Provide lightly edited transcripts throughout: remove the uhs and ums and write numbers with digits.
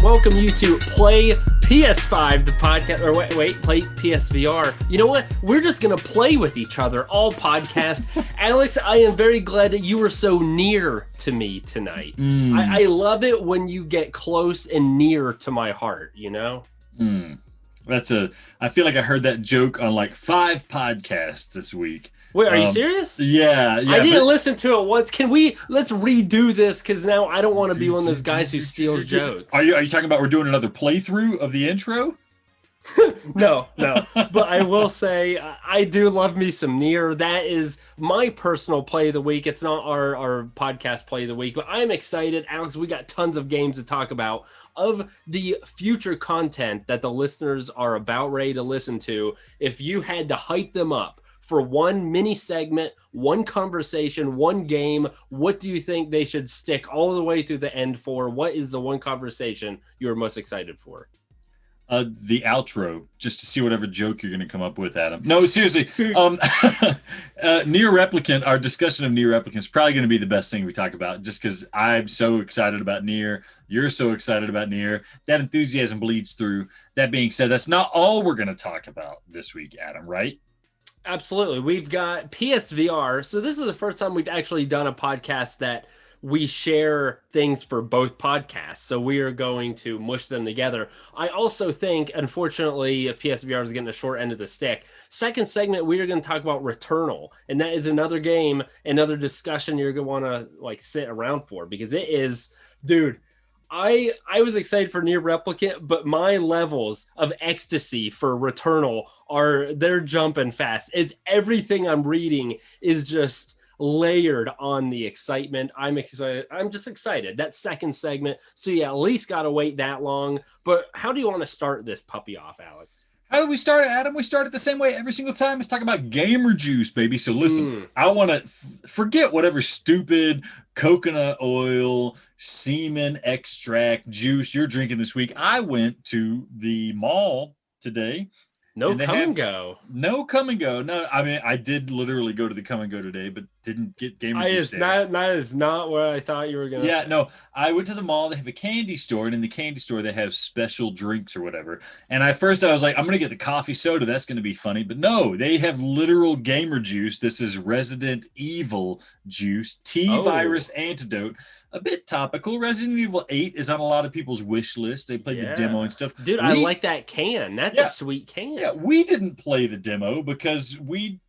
welcome you to Play PS5, the podcast, or wait, Play PSVR. You know what? We're just going to play with each other all podcast. Alex, I am very glad that you were so near to me tonight. I love it when you get close and near to my heart, you know? I feel like I heard that joke on like 5 podcasts this week. Wait, are you serious? Yeah. I didn't listen to it once. Let's redo this, because now I don't want to be one of those guys who steals jokes. Are you talking about we're doing another playthrough of the intro? No. But I will say I do love me some Nier. That is my personal play of the week. It's not our podcast play of the week, but I'm excited. Alex, we got tons of games to talk about, of the future content that the listeners are about ready to listen to. If you had to hype them up for one mini segment, one conversation, one game, what do you think they should stick all the way through the end for? What is the one conversation you're most excited for? The outro, just to see whatever joke you're going to come up with, Adam. No, seriously. Nier Replicant, our discussion of Nier Replicant is probably going to be the best thing we talk about, just because I'm so excited about Nier. You're so excited about Nier. That enthusiasm bleeds through. That being said, that's not all we're going to talk about this week, Adam, right? Absolutely. We've got PSVR. So this is the first time we've actually done a podcast that we share things for both podcasts. So we are going to mush them together. I also think, unfortunately, PSVR is getting a short end of the stick. Second segment, we are going to talk about Returnal. And that is another game, another discussion you're going to want to like sit around for, because it is, dude, I was excited for Nier Replicant, but my levels of ecstasy for Returnal they're jumping fast. It's everything I'm reading is just layered on the excitement. I'm excited. I'm just excited. That second segment. So yeah, at least got to wait that long. But how do you want to start this puppy off, Alex? How do we start it, Adam? We start it the same way every single time. It's talking about gamer juice, baby. So listen, I want to forget whatever stupid coconut oil, semen extract juice you're drinking this week. I went to the mall today. No come and go. No come and go. No, I mean, I did literally go to the come and go today, but didn't get gamer juice there. That is not what I thought you were going to say. No, I went to the mall. They have a candy store, and in the candy store, they have special drinks or whatever. And at first, I was like, I'm going to get the coffee soda. That's going to be funny. But no, they have literal gamer juice. This is Resident Evil juice, T-Virus Antidote. A bit topical. Resident Evil 8 is on a lot of people's wish list. They played the demo and stuff. Dude, I like that can. That's a sweet can. Yeah, we didn't play the demo because we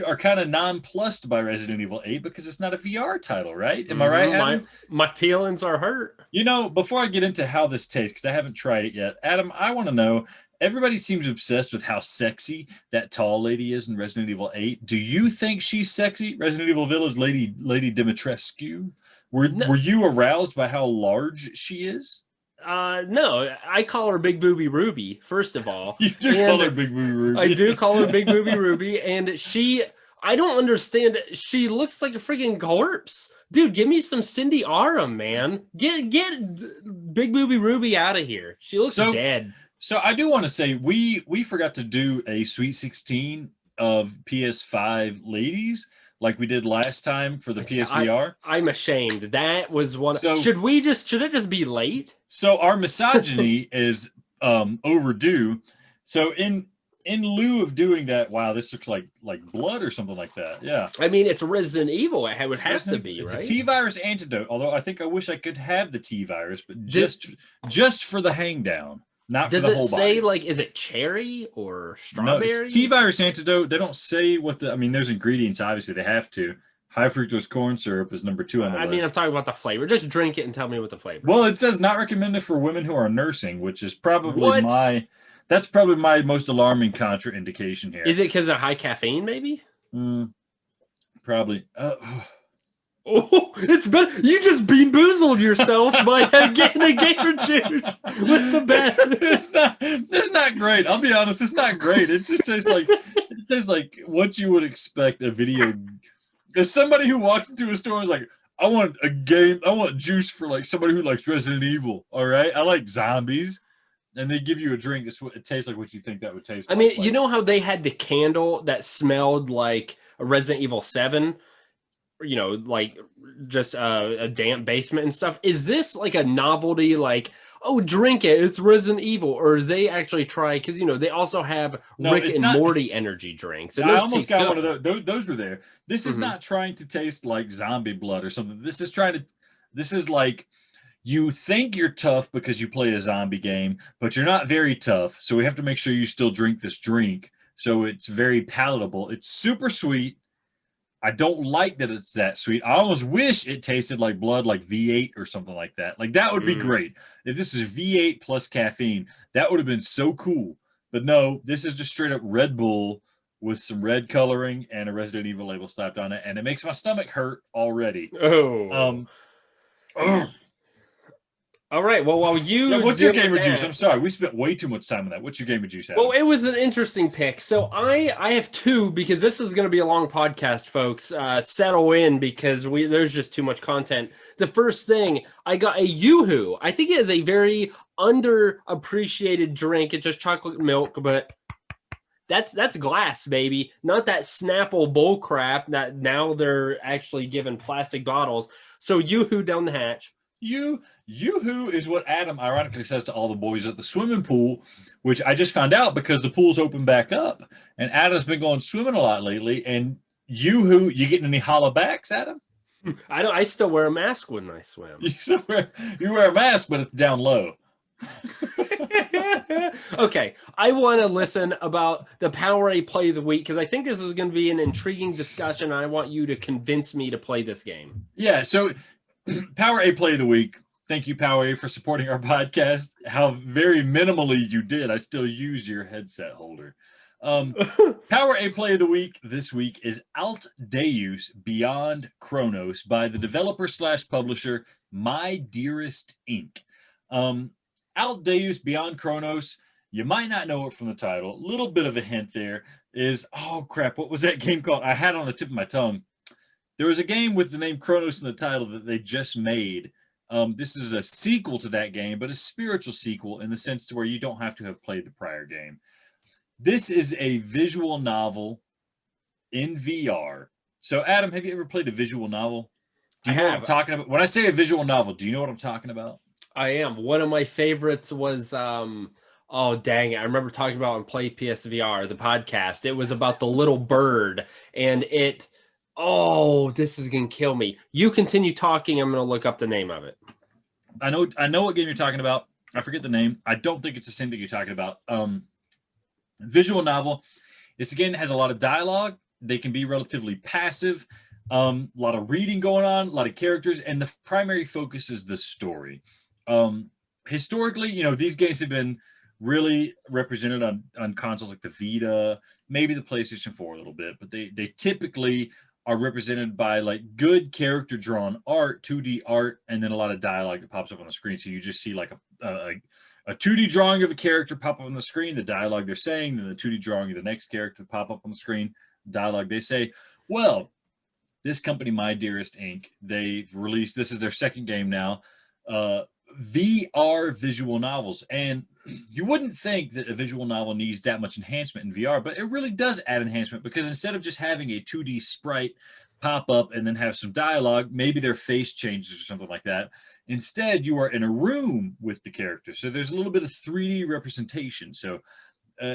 are kind of nonplussed by Resident Evil 8 because it's not a VR title, right? Am I right, Adam? My feelings are hurt. You know, before I get into how this tastes, because I haven't tried it yet, Adam, I want to know, everybody seems obsessed with how sexy that tall lady is in Resident Evil 8. Do you think she's sexy? Resident Evil Village Lady Dimitrescu? Were you aroused by how large she is? No, I call her Big Booby Ruby, first of all. You do call her Big Booby Ruby. I do call her Big Booby Ruby, and I don't understand, she looks like a freaking corpse. Dude, give me some Cindy Aram, man. Get Big Booby Ruby out of here. She looks dead. So I do want to say, we forgot to do a Sweet 16 of PS5 ladies, like we did last time for the PSVR. I'm ashamed. That was one. So, should it just be late? So our misogyny is overdue. So in lieu of doing that, wow, this looks like blood or something like that. Yeah. I mean, it's Resident Evil. It would have to be, right? It's a T-Virus antidote. Although I think I wish I could have the T-Virus, but just for the hangdown. Not for the whole body. Does it say, like, is it cherry or strawberry? No, it's T-Virus antidote. They don't say what there's ingredients, obviously, they have to. High fructose corn syrup is number 2 on the list. I mean, I'm talking about the flavor. Just drink it and tell me what the flavor is. Well, it says not recommended for women who are nursing, which is probably that's probably my most alarming contraindication here. Is it because of high caffeine, maybe? Probably. Oh, it's better. You just bean-boozled yourself by getting a gamer juice with some bad. It's not great. I'll be honest. It's not great. It just tastes like what you would expect a video. If somebody who walks into a store is like, I want juice for like somebody who likes Resident Evil. All right, I like zombies. And they give you a drink. It tastes like what you think that would taste like. I mean, you know how they had the candle that smelled like a Resident Evil 7? You know, like just a damp basement and stuff. Is this like a novelty, like, oh, drink it, it's Resident Evil, or they actually try, because they also have No, Rick it's and not. Morty energy drinks, and I those almost taste got good. one of those. Those were there. This is Hmm. not trying to taste like zombie blood or something. This is like you think you're tough because you play a zombie game, but you're not very tough. So we have to make sure you still drink this drink. So it's very palatable. It's super sweet. I don't like that it's that sweet. I almost wish it tasted like blood, like V8 or something like that. Like that would be Mm. great. If this is V8 plus caffeine, that would have been so cool. But no, this is just straight up Red Bull with some red coloring and a Resident Evil label slapped on it, and it makes my stomach hurt already. Oh. Um, oh, All right. Well, while yeah. you What's your deal with gamer juice? I'm that, sorry, we spent way too much time on that. What's your gamer juice, well, Adam? it was an interesting pick. So I have two because this is going to be a long podcast, folks. Settle in because there's just too much content. The first thing I got a Yoo-Hoo. I think it is a very underappreciated drink. It's just chocolate milk, but that's glass, baby, not that Snapple bull crap that now they're actually giving plastic bottles. So Yoo-Hoo down the hatch. You who is what Adam ironically says to all the boys at the swimming pool, which I just found out because the pool's open back up, and Adam's been going swimming a lot lately. And you getting any holla backs, Adam? I still wear a mask when I swim. You wear a mask, but it's down low. Okay, I want to listen about the Powerade play of the week because I think this is going to be an intriguing discussion. I want you to convince me to play this game. Yeah, so Powerade play of the week. Thank you, Powerade, for supporting our podcast. How very minimally you did. I still use your headset holder. Powerade play of the week this week is Altdeus Beyond Chronos by the developer slash publisher My Dearest Inc. Altdeus Beyond Chronos, you might not know it from the title. Little bit of a hint there is, oh crap, what was that game called? I had it on the tip of my tongue. There was a game with the name Chronos in the title that they just made. This is a sequel to that game, but a spiritual sequel in the sense to where you don't have to have played the prior game. This is a visual novel in VR. So, Adam, have you ever played a visual novel? Do you know what I'm talking about? When I say a visual novel, do you know what I'm talking about? I am. One of my favorites was oh dang it. I remember talking about on PlayPSVR, the podcast. It was about the little bird and it oh, this is gonna kill me. You continue talking, I'm gonna look up the name of it. I know what game you're talking about. I forget the name. I don't think it's the same thing you're talking about. Visual novel. It's a game that has a lot of dialogue. They can be relatively passive. A lot of reading going on, a lot of characters, and the primary focus is the story. Historically, these games have been really represented on consoles like the Vita, maybe the PlayStation 4 a little bit, but they typically are represented by like good character drawn art, 2D art, and then a lot of dialogue that pops up on the screen. So you just see like a 2D drawing of a character pop up on the screen, the dialogue they're saying, then the 2D drawing of the next character pop up on the screen, dialogue they say. Well, this company, My Dearest Inc., they've released, this is their second game now, VR visual novels. And you wouldn't think that a visual novel needs that much enhancement in VR, but it really does add enhancement because instead of just having a 2D sprite pop up and then have some dialogue, maybe their face changes or something like that. Instead, you are in a room with the character. So there's a little bit of 3D representation. So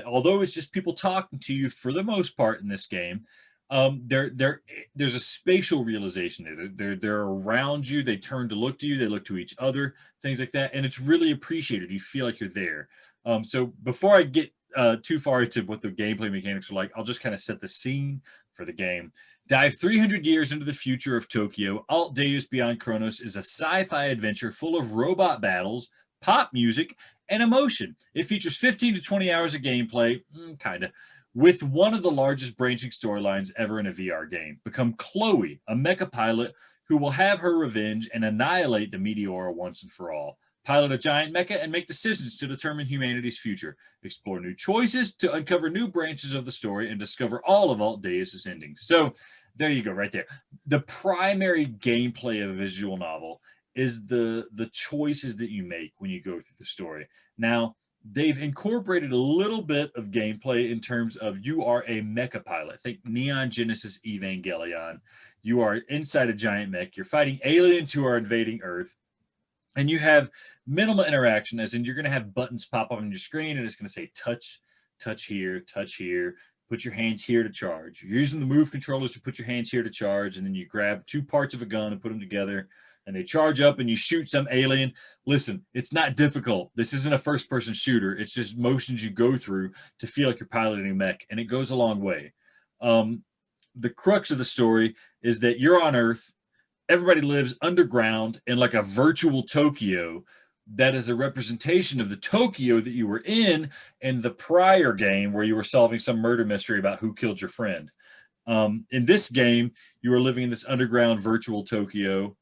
although it's just people talking to you for the most part in this game, there's a spatial realization there. They're around you. They turn to look to you. They look to each other, things like that, and it's really appreciated. You feel like you're there. So before I get too far into what the gameplay mechanics are like, I'll just kind of set the scene for the game. Dive 300 years into the future of Tokyo. Altdeus Beyond Chronos is a sci-fi adventure full of robot battles, pop music, and emotion. It features 15 to 20 hours of gameplay, kind of, with one of the largest branching storylines ever in a VR game. Become Chloe, a mecha pilot who will have her revenge and annihilate the Meteora once and for all. Pilot a giant mecha and make decisions to determine humanity's future. Explore new choices to uncover new branches of the story and discover all of Altdeus' endings. So there you go, right there. The primary gameplay of a visual novel is the choices that you make when you go through the story. Now, they've incorporated a little bit of gameplay in terms of you are a mecha pilot. Think Neon Genesis Evangelion. You are inside a giant mech. You're fighting aliens who are invading Earth. and you have minimal interaction, as in you're going to have buttons pop up on your screen, and it's going to say touch here, put your hands here to charge. You're using the move controllers to put your hands here to charge, and then you grab two parts of a gun and put them together, and they charge up, and you shoot some alien. Listen, it's not difficult. This isn't a first-person shooter. It's just motions you go through to feel like you're piloting a mech, and it goes a long way. The crux of the story is that you're on Earth. Everybody lives underground in like a virtual Tokyo that is a representation of the Tokyo that you were in the prior game where you were solving some murder mystery about who killed your friend. In this game, you are living in this underground virtual Tokyo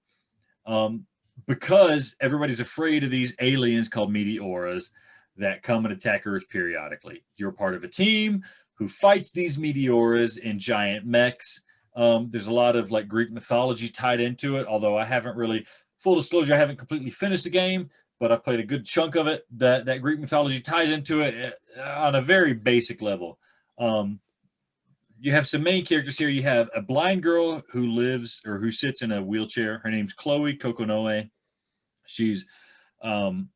because everybody's afraid of these aliens called meteoras that come and attack Earth periodically. You're part of a team who fights these meteoras in giant mechs. There's a lot of like Greek mythology tied into it, although I haven't really, full disclosure, I haven't completely finished the game, but I've played a good chunk of it. That Greek mythology ties into it on a very basic level. You have some main characters here. You have a blind girl who lives or who sits in a wheelchair. Her name's Chloe Kokonoe. She's kind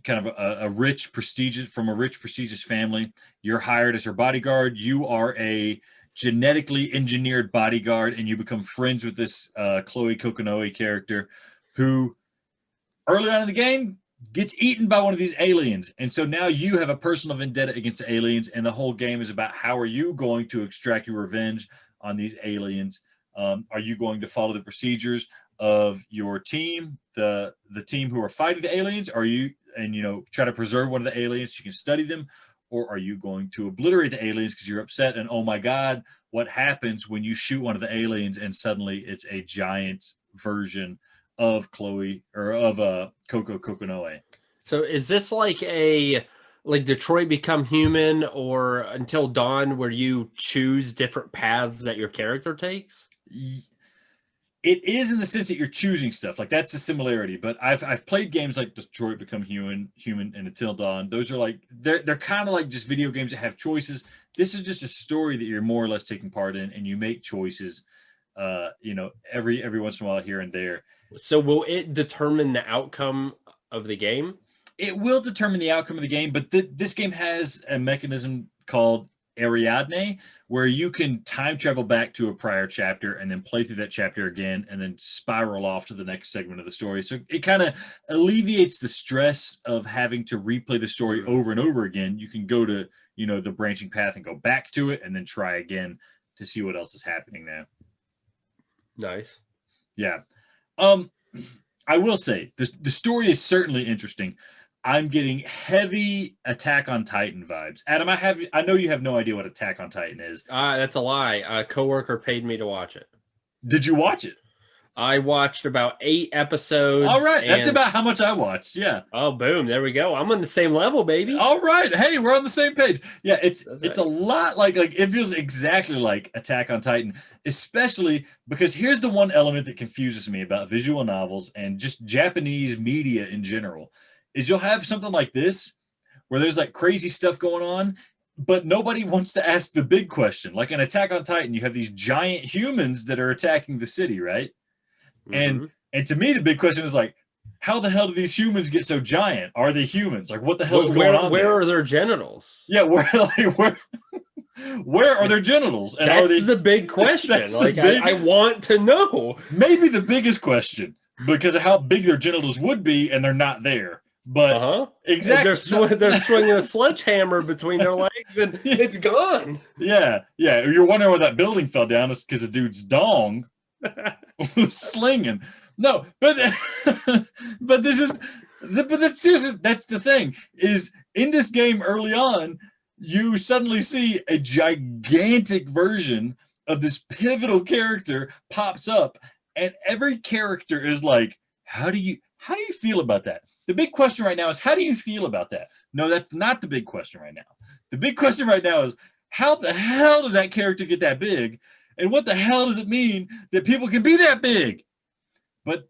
of a rich, prestigious family. You're hired as her bodyguard. You are a genetically engineered bodyguard, and you become friends with this Chloe Kokonoe character who early on in the game gets eaten by one of these aliens. And so now you have a personal vendetta against the aliens, and the whole game is about how are you going to extract your revenge on these aliens. Are you going to follow the procedures of your team, the team who are fighting the aliens? Are you, and try to preserve one of the aliens so you can study them? Or are you going to obliterate the aliens because you're upset and, oh my God, what happens when you shoot one of the aliens and suddenly it's a giant version of Chloe or of Coco Kokonoe? So is this like Detroit Become Human or Until Dawn, where you choose different paths that your character takes? It is, in the sense that you're choosing stuff. Like, that's the similarity. But I've played games like Detroit Become Human, and Until Dawn. Those are like they're kind of like just video games that have choices. This is just a story that you're more or less taking part in, and you make choices. Every once in a while, here and there. So will it determine the outcome of the game? It will determine the outcome of the game, but this game has a mechanism called Ariadne, where you can time travel back to a prior chapter and then play through that chapter again and then spiral off to the next segment of the story. So it kind of alleviates the stress of having to replay the story over and over again. You can go to, the branching path and go back to it and then try again to see what else is happening there. Nice. Yeah. I will say the story is certainly interesting. I'm getting heavy Attack on Titan vibes. Adam, I know you have no idea what Attack on Titan is. That's a lie. A coworker paid me to watch it. Did you watch it? I watched about 8 episodes. All right. That's about how much I watched. Yeah. Oh, boom. There we go. I'm on the same level, baby. All right. Hey, we're on the same page. Yeah, it's a lot like it feels exactly like Attack on Titan, especially because here's the one element that confuses me about visual novels and just Japanese media in general. Is you'll have something like this where there's like crazy stuff going on, but nobody wants to ask the big question. Like in Attack on Titan, you have these giant humans that are attacking the city, right? Mm-hmm. And to me, the big question is like, how the hell do these humans get so giant? Are they humans? Like, what the hell is going on? Where are their genitals? Yeah, where are their genitals? And that's the big question. I want to know. Maybe the biggest question, because of how big their genitals would be, and they're not there. But exactly, they're swinging a sledgehammer between their legs, and it's gone. Yeah. You're wondering where that building fell down. It's because a dude's dong was slinging. No, but that's seriously, that's the thing. Is in this game early on, you suddenly see a gigantic version of this pivotal character pops up, and every character is like, how do you feel about that? The big question right now is, how do you feel about that? No, that's not the big question right now. The big question right now is, how the hell did that character get that big? And what the hell does it mean that people can be that big? But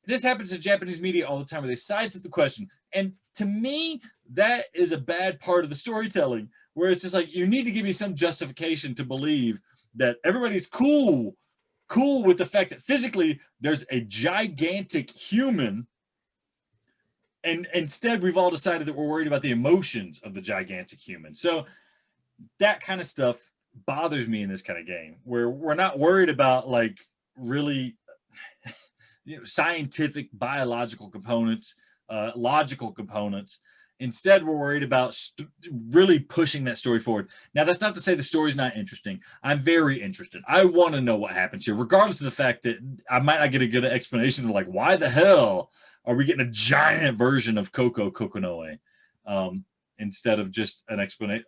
this happens in Japanese media all the time, where they sidestep the question. And to me, that is a bad part of the storytelling, where it's just like, you need to give me some justification to believe that everybody's cool with the fact that physically there's a gigantic human And instead, we've all decided that we're worried about the emotions of the gigantic human. So that kind of stuff bothers me in this kind of game, where we're not worried about like really scientific biological components, logical components. Instead, we're worried about really pushing that story forward. Now, that's not to say the story's not interesting. I'm very interested. I want to know what happens here, regardless of the fact that I might not get a good explanation of like, why the hell are we getting a giant version of Coco Kokonoe instead of just an explanation?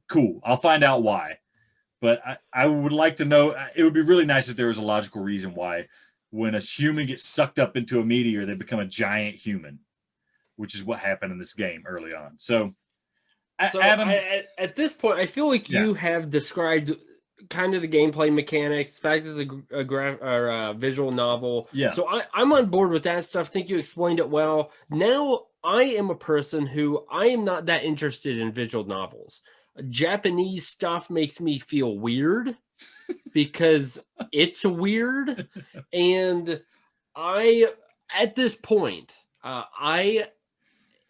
Cool. I'll find out why. But I would like to know, it would be really nice if there was a logical reason why when a human gets sucked up into a meteor, they become a giant human, which is what happened in this game early on. So Adam, at this point, I feel like you have described kind of the gameplay mechanics, the fact it's a visual novel. Yeah. So I'm on board with that stuff. I think you explained it well. Now I am a person who I am not that interested in visual novels. Japanese stuff makes me feel weird because it's weird. And at this point, I,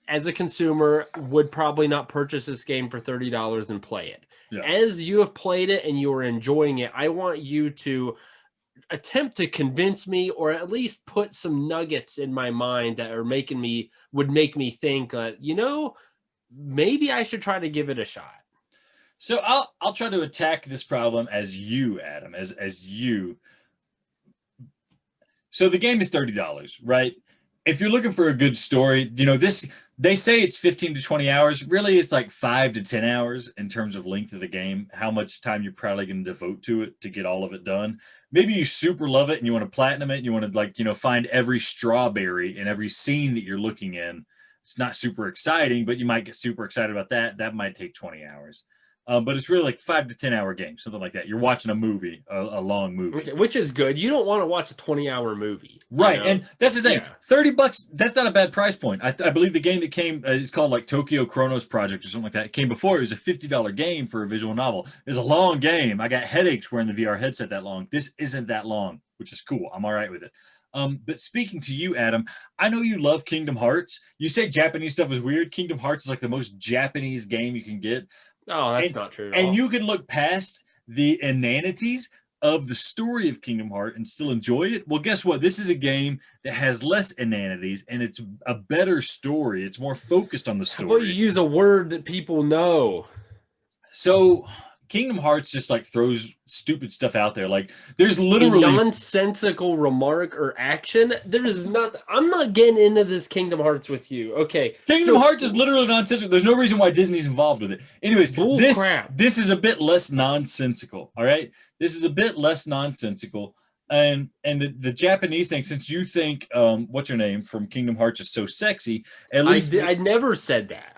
as a consumer, would probably not purchase this game for $30 and play it. Yeah. As you have played it and you are enjoying it, I want you to attempt to convince me, or at least put some nuggets in my mind that are would make me think, maybe I should try to give it a shot. So I'll try to attack this problem as you, Adam, as you. So the game is $30, right? If you're looking for a good story, they say it's 15 to 20 hours. Really, it's like 5 to 10 hours in terms of length of the game, how much time you're probably going to devote to it to get all of it done. Maybe you super love it and you want to platinum it. And you want to find every strawberry in every scene that you're looking in. It's not super exciting, but you might get super excited about that. That might take 20 hours. But it's really like 5 to 10 hour game, something like that. You're watching a movie, a long movie. Okay, which is good. You don't want to watch a 20-hour movie. Right, and that's the thing. Yeah. $30, that's not a bad price point. I believe the game that came, is called like Tokyo Chronos Project or something like that. It came before. It was a $50 game for a visual novel. It's a long game. I got headaches wearing the VR headset that long. This isn't that long, which is cool. I'm all right with it. But speaking to you, Adam, I know you love Kingdom Hearts. You say Japanese stuff is weird. Kingdom Hearts is like the most Japanese game you can get. Oh, that's not true at all. And you can look past the inanities of the story of Kingdom Hearts and still enjoy it. Well, guess what? This is a game that has less inanities and it's a better story. It's more focused on the story. Well, you use a word that people know. So Kingdom Hearts just like throws stupid stuff out there. Like there's literally a nonsensical remark or action. There's not. I'm not getting into this Kingdom Hearts with you. Okay. Kingdom Hearts is literally nonsensical. There's no reason why Disney's involved with it. Anyways, crap. This is a bit less nonsensical. All right. This is a bit less nonsensical. And the Japanese thing, since you think what's her name from Kingdom Hearts is so sexy, at least I never said that.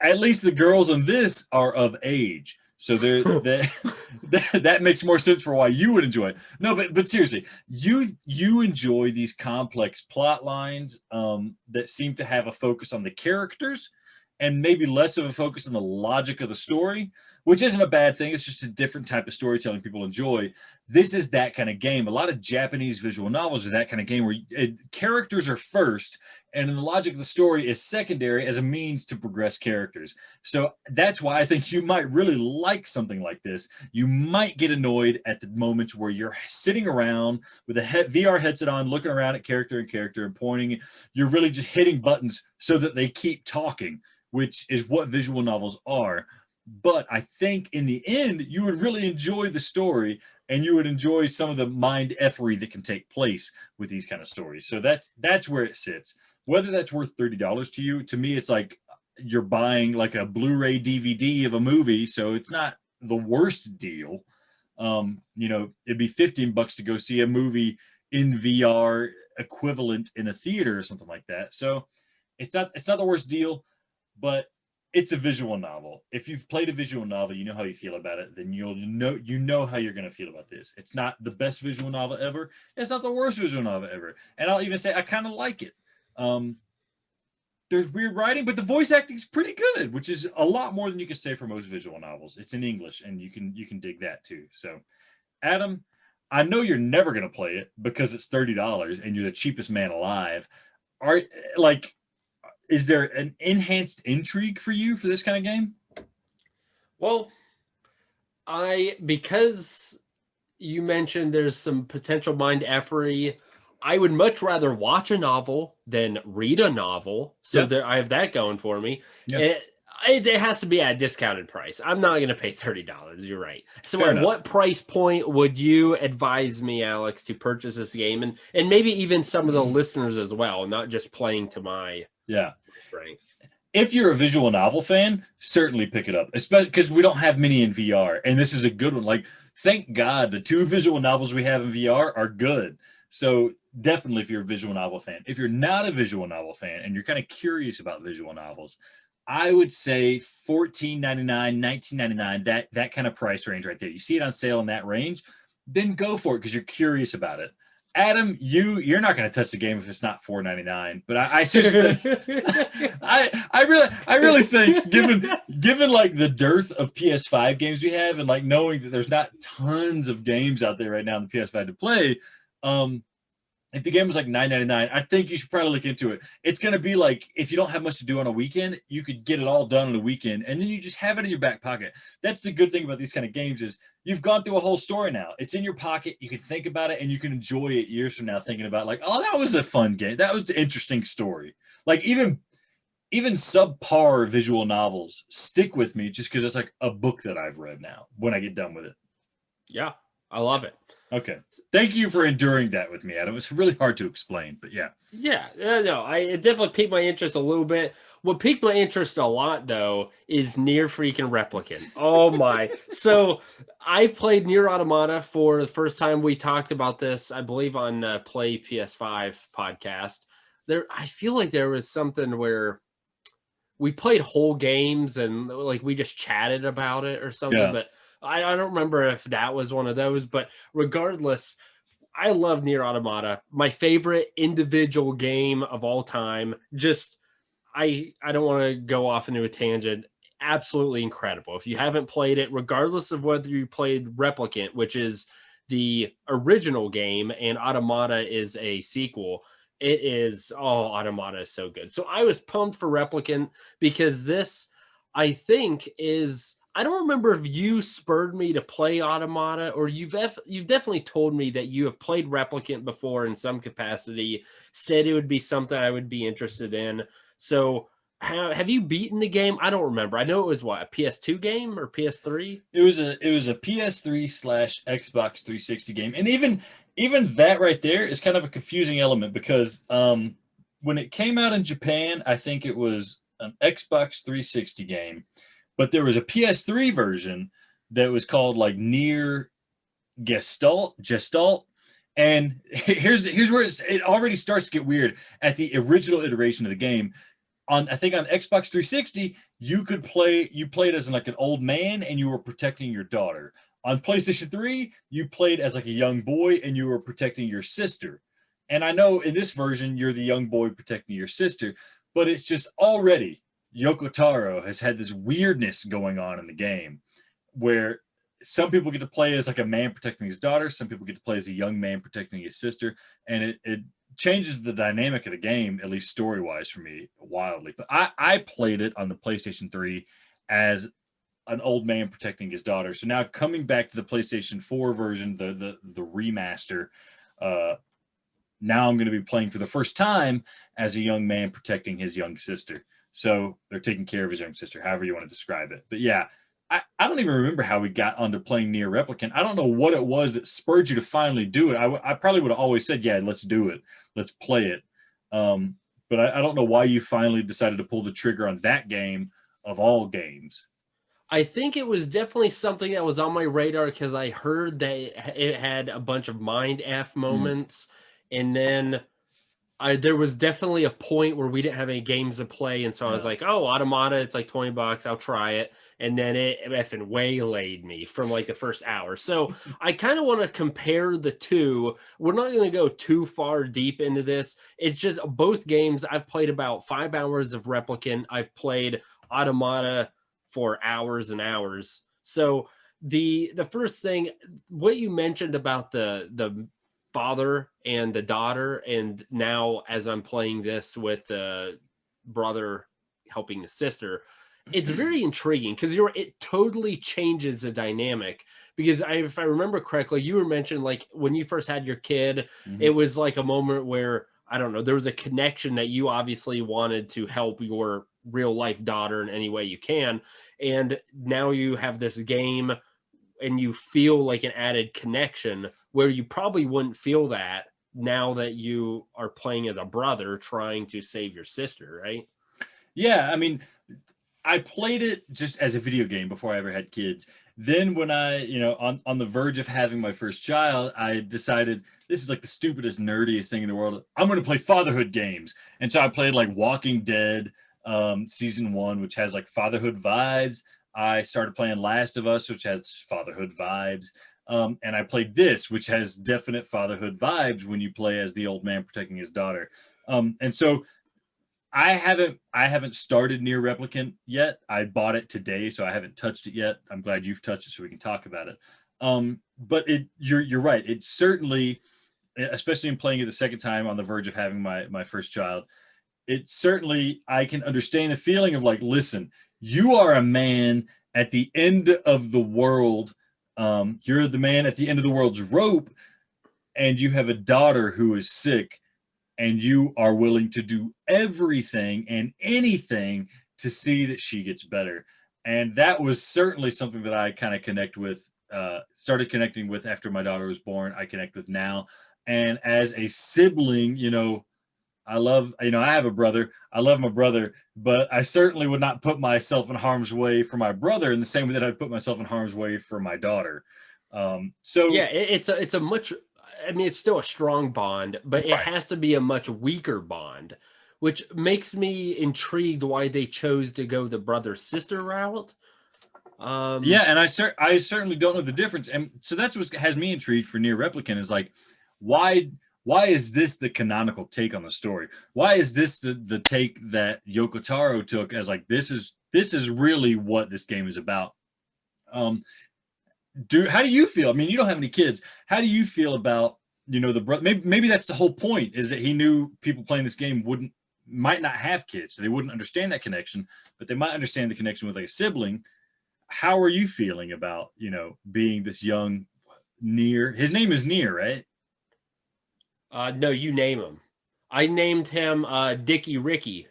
At least the girls on this are of age. So that makes more sense for why you would enjoy it. No, but seriously, you enjoy these complex plot lines that seem to have a focus on the characters and maybe less of a focus on the logic of the story, which isn't a bad thing. It's just a different type of storytelling people enjoy. This is that kind of game. A lot of Japanese visual novels are that kind of game where characters are first and then the logic of the story is secondary as a means to progress characters. So that's why I think you might really like something like this. You might get annoyed at the moments where you're sitting around with a VR headset on, looking around at character and pointing. You're really just hitting buttons so that they keep talking, which is what visual novels are. But I think in the end, you would really enjoy the story and you would enjoy some of the mind effery that can take place with these kind of stories. So that's where it sits. Whether that's worth $30 to you, to me, it's like you're buying like a Blu-ray DVD of a movie. So it's not the worst deal. It'd be $15 to go see a movie in VR equivalent in a theater or something like that. So it's not the worst deal, but it's a visual novel. If you've played a visual novel, you know how you feel about it, then you know how you're going to feel about this. It's not the best visual novel ever. It's not the worst visual novel ever. And I'll even say I kind of like it. There's weird writing, but the voice acting is pretty good, which is a lot more than you can say for most visual novels. It's in English, and you can dig that too. So, Adam, I know you're never going to play it because it's $30 and you're the cheapest man alive. are like, is there an enhanced intrigue for you for this kind of game? Well, because you mentioned there's some potential mind effery. I would much rather watch a novel than read a novel. So Yep. there, I have that going for me. Yeah. It has to be at a discounted price. I'm not going to pay $30. You're right. So Fair at enough. what price point would you advise me, Alex, to purchase this game? And maybe even some of the listeners as well, not just playing to my strength. If you're a visual novel fan, certainly pick it up, especially because we don't have many in VR, and this is a good one. Like, thank God the 2 visual novels we have in VR are good. So definitely, if you're a visual novel fan. If you're not a visual novel fan and you're kind of curious about visual novels, I would say $14.99, $19.99, that kind of price range right there. You see it on sale in that range, then go for it because you're curious about it. Adam, you're not going to touch the game if it's not $4.99. But I seriously, I really think given like the dearth of PS5 games we have, and like knowing that there's not tons of games out there right now on the PS5 to play, if the game was like $9.99, I think you should probably look into it. It's going to be like, if you don't have much to do on a weekend, you could get it all done on a weekend, and then you just have it in your back pocket. That's the good thing about these kind of games is you've gone through a whole story now. It's in your pocket. You can think about it, and you can enjoy it years from now thinking about like, oh, that was a fun game. That was an interesting story. Like even subpar visual novels stick with me just because it's like a book that I've read now when I get done with it. Yeah, I love it. Okay. Thank you for enduring that with me, Adam. It's really hard to explain, but yeah. Yeah, no, it definitely piqued my interest a little bit. What piqued my interest a lot, though, is Nier freaking Replicant. Oh my! So I played Nier Automata for the first time. We talked about this, I believe, on Play PS5 podcast. I feel like there was something where we played whole games and like we just chatted about it or something, Yeah. but I don't remember if that was one of those. But regardless, I love Nier Automata. My favorite individual game of all time. Just I don't want to go off into a tangent. Absolutely incredible. If you haven't played it, regardless of whether you played Replicant, which is the original game, and Automata is a sequel, Automata is so good. So I was pumped for Replicant because this, I think, is I don't remember if you spurred me to play Automata or you've definitely told me that you have played Replicant before in some capacity, said it would be something I would be interested in. So have you beaten the game? I don't remember. I know it was what, a PS2 game or PS3? It was a PS3/Xbox 360 game. And even that right there is kind of a confusing element because when it came out in Japan, I think it was an Xbox 360 game. But there was a PS3 version that was called like Nier Gestalt. And here's where it already starts to get weird. At the original iteration of the game, I think on Xbox 360, you played as like an old man and you were protecting your daughter. On PlayStation 3, you played as like a young boy and you were protecting your sister. And I know in this version, you're the young boy protecting your sister, but it's just already Yoko Taro has had this weirdness going on in the game where some people get to play as like a man protecting his daughter. Some people get to play as a young man protecting his sister. And it changes the dynamic of the game, at least story-wise for me, wildly. But I played it on the PlayStation 3 as an old man protecting his daughter. So now coming back to the PlayStation 4 version, the remaster, now I'm going to be playing for the first time as a young man protecting his young sister. So they're taking care of his young sister, however you want to describe it. But yeah, I don't even remember how we got onto playing Nier Replicant. I don't know what it was that spurred you to finally do it. I probably would have always said, yeah, let's do it. Let's play it. But I don't know why you finally decided to pull the trigger on that game of all games. I think it was definitely something that was on my radar because I heard that it had a bunch of mind F moments. And then there was definitely a point where we didn't have any games to play, and so I was like, "Oh, Automata, it's like $20. I'll try it." And then it effing waylaid me from like the first hour. So I kind of want to compare the two. We're not going to go too far deep into this. It's just both games. I've played about 5 hours of Replicant. I've played Automata for hours and hours. So the first thing, what you mentioned about the father and the daughter, and now as I'm playing this with the brother helping the sister, it's very intriguing because it totally changes the dynamic. Because if I remember correctly, you were mentioned like when you first had your kid, it was like a moment where I don't know, there was a connection that you obviously wanted to help your real life daughter in any way you can, and now you have this game and you feel like an added connection where you probably wouldn't feel that now that you are playing as a brother trying to save your sister, right? Yeah, I mean, I played it just as a video game before I ever had kids. Then when I, on the verge of having my first child, I decided this is like the stupidest, nerdiest thing in the world. I'm going to play fatherhood games. And so I played like Walking Dead season 1, which has like fatherhood vibes. I started playing Last of Us, which has fatherhood vibes. And I played this, which has definite fatherhood vibes when you play as the old man protecting his daughter. And so I haven't started Nier Replicant yet. I bought it today, so I haven't touched it yet. I'm glad you've touched it so we can talk about it. But you're right. It certainly, especially in playing it the second time on the verge of having my first child, it certainly, I can understand the feeling of like, listen, you are a man at the end of the world. You're the man at the end of the world's rope, and you have a daughter who is sick, and you are willing to do everything and anything to see that she gets better. And that was certainly something that I kind of started connecting with after my daughter was born. I connect with now. And as a sibling, I have a brother. I love my brother, but I certainly would not put myself in harm's way for my brother in the same way that I'd put myself in harm's way for my daughter. Yeah, it's a much, I mean, it's still a strong bond, but it Right. has to be a much weaker bond, which makes me intrigued why they chose to go the brother sister route. Yeah, and I certainly don't know the difference, and so that's what has me intrigued for Nier Replicant is like, why is this the canonical take on the story? Why is this the take that Yoko Taro took as like this is really what this game is about? How do you feel? I mean, you don't have any kids. How do you feel about the brother? Maybe that's the whole point, is that he knew people playing this game might not have kids, so they wouldn't understand that connection, but they might understand the connection with like a sibling. How are you feeling about being this young Nier? His name is Nier, right? No, you name him. I named him Dickie Ricky.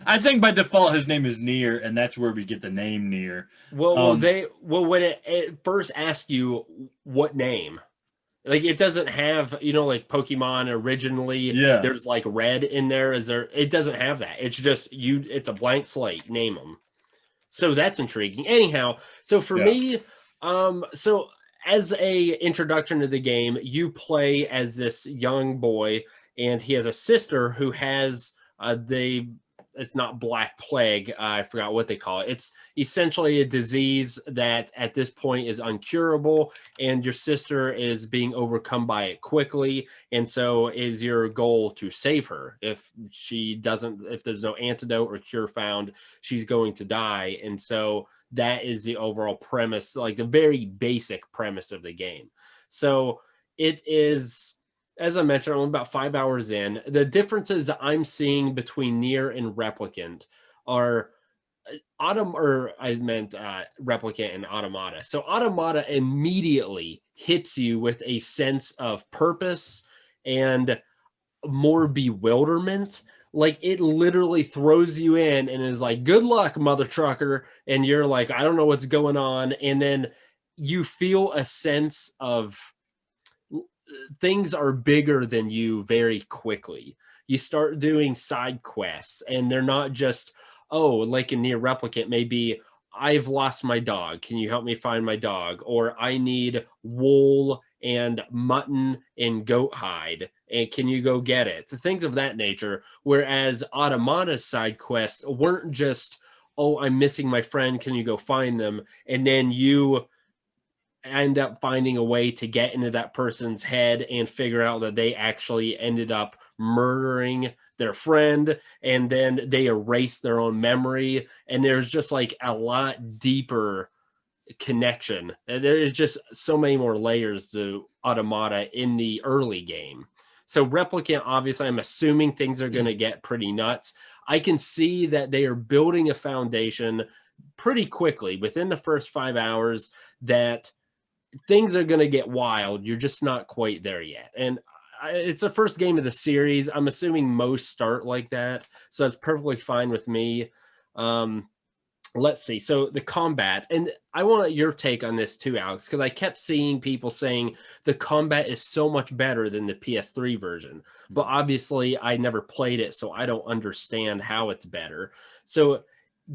I think by default his name is Nier, and that's where we get the name Nier. Well, when it first asks you what name, like it doesn't have, like Pokemon originally. Yeah. There's like red in there. It doesn't have that. It's just you. It's a blank slate. Name them. So that's intriguing. Anyhow, so for me, so as a introduction to the game, you play as this young boy, and he has a sister who has it's not Black Plague. I forgot what they call it. It's essentially a disease that at this point is uncurable, and your sister is being overcome by it quickly. And so is your goal to save her. If there's no antidote or cure found, she's going to die. And so that is the overall premise, like the very basic premise of the game. So it is, as I mentioned, I'm about 5 hours in. The differences I'm seeing between Nier and Replicant are Replicant and Automata. So Automata immediately hits you with a sense of purpose and more bewilderment. Like it literally throws you in and is like, good luck, mother trucker. And you're like, I don't know what's going on. And then you feel a sense of things are bigger than you very quickly. You start doing side quests, and they're not just, oh, like in Nier Replicant, maybe I've lost my dog. Can you help me find my dog? Or I need wool and mutton and goat hide. And can you go get it? So things of that nature. Whereas Automata's side quests weren't just, oh, I'm missing my friend. Can you go find them? And then you end up finding a way to get into that person's head and figure out that they actually ended up murdering their friend, and then they erase their own memory. And there's just like a lot deeper connection. There is just so many more layers to Automata in the early game. So Replicant, obviously, I'm assuming things are going to get pretty nuts. I can see that they are building a foundation pretty quickly within the first 5 hours that things are going to get wild. You're just not quite there yet. And it's the first game of the series. I'm assuming most start like that. So it's perfectly fine with me. Let's see. So the combat, and I want your take on this too, Alex, because I kept seeing people saying the combat is so much better than the PS3 version. But obviously, I never played it, so I don't understand how it's better. So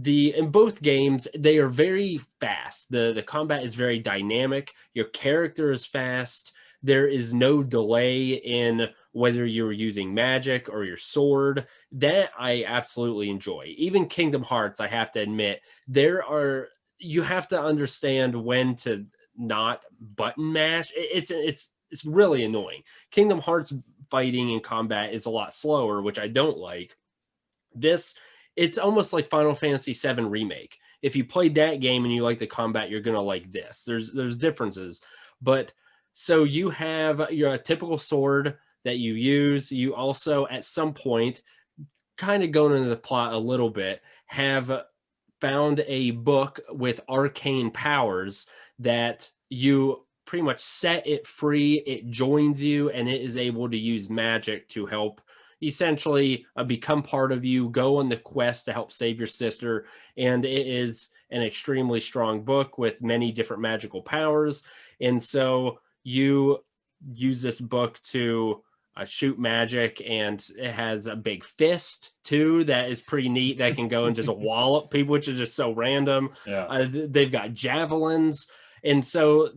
in both games, they are very fast. The combat is very dynamic. Your character is fast. There is no delay in whether you're using magic or your sword. That I absolutely enjoy. Even Kingdom Hearts, I have to admit, you have to understand when to not button mash. It's really annoying. Kingdom Hearts fighting and combat is a lot slower, which I don't like. It's almost like Final Fantasy VII Remake. If you played that game and you like the combat, you're gonna like this. There's differences, but so you have your typical sword that you use. You also, at some point, kind of going into the plot a little bit, have found a book with arcane powers that you pretty much set it free. It joins you, and it is able to use magic to help essentially become part of you, go on the quest to help save your sister. And it is an extremely strong book with many different magical powers. And so you use this book to shoot magic, and it has a big fist too that is pretty neat that can go and just wallop people, which is just so random. They've got javelins, and so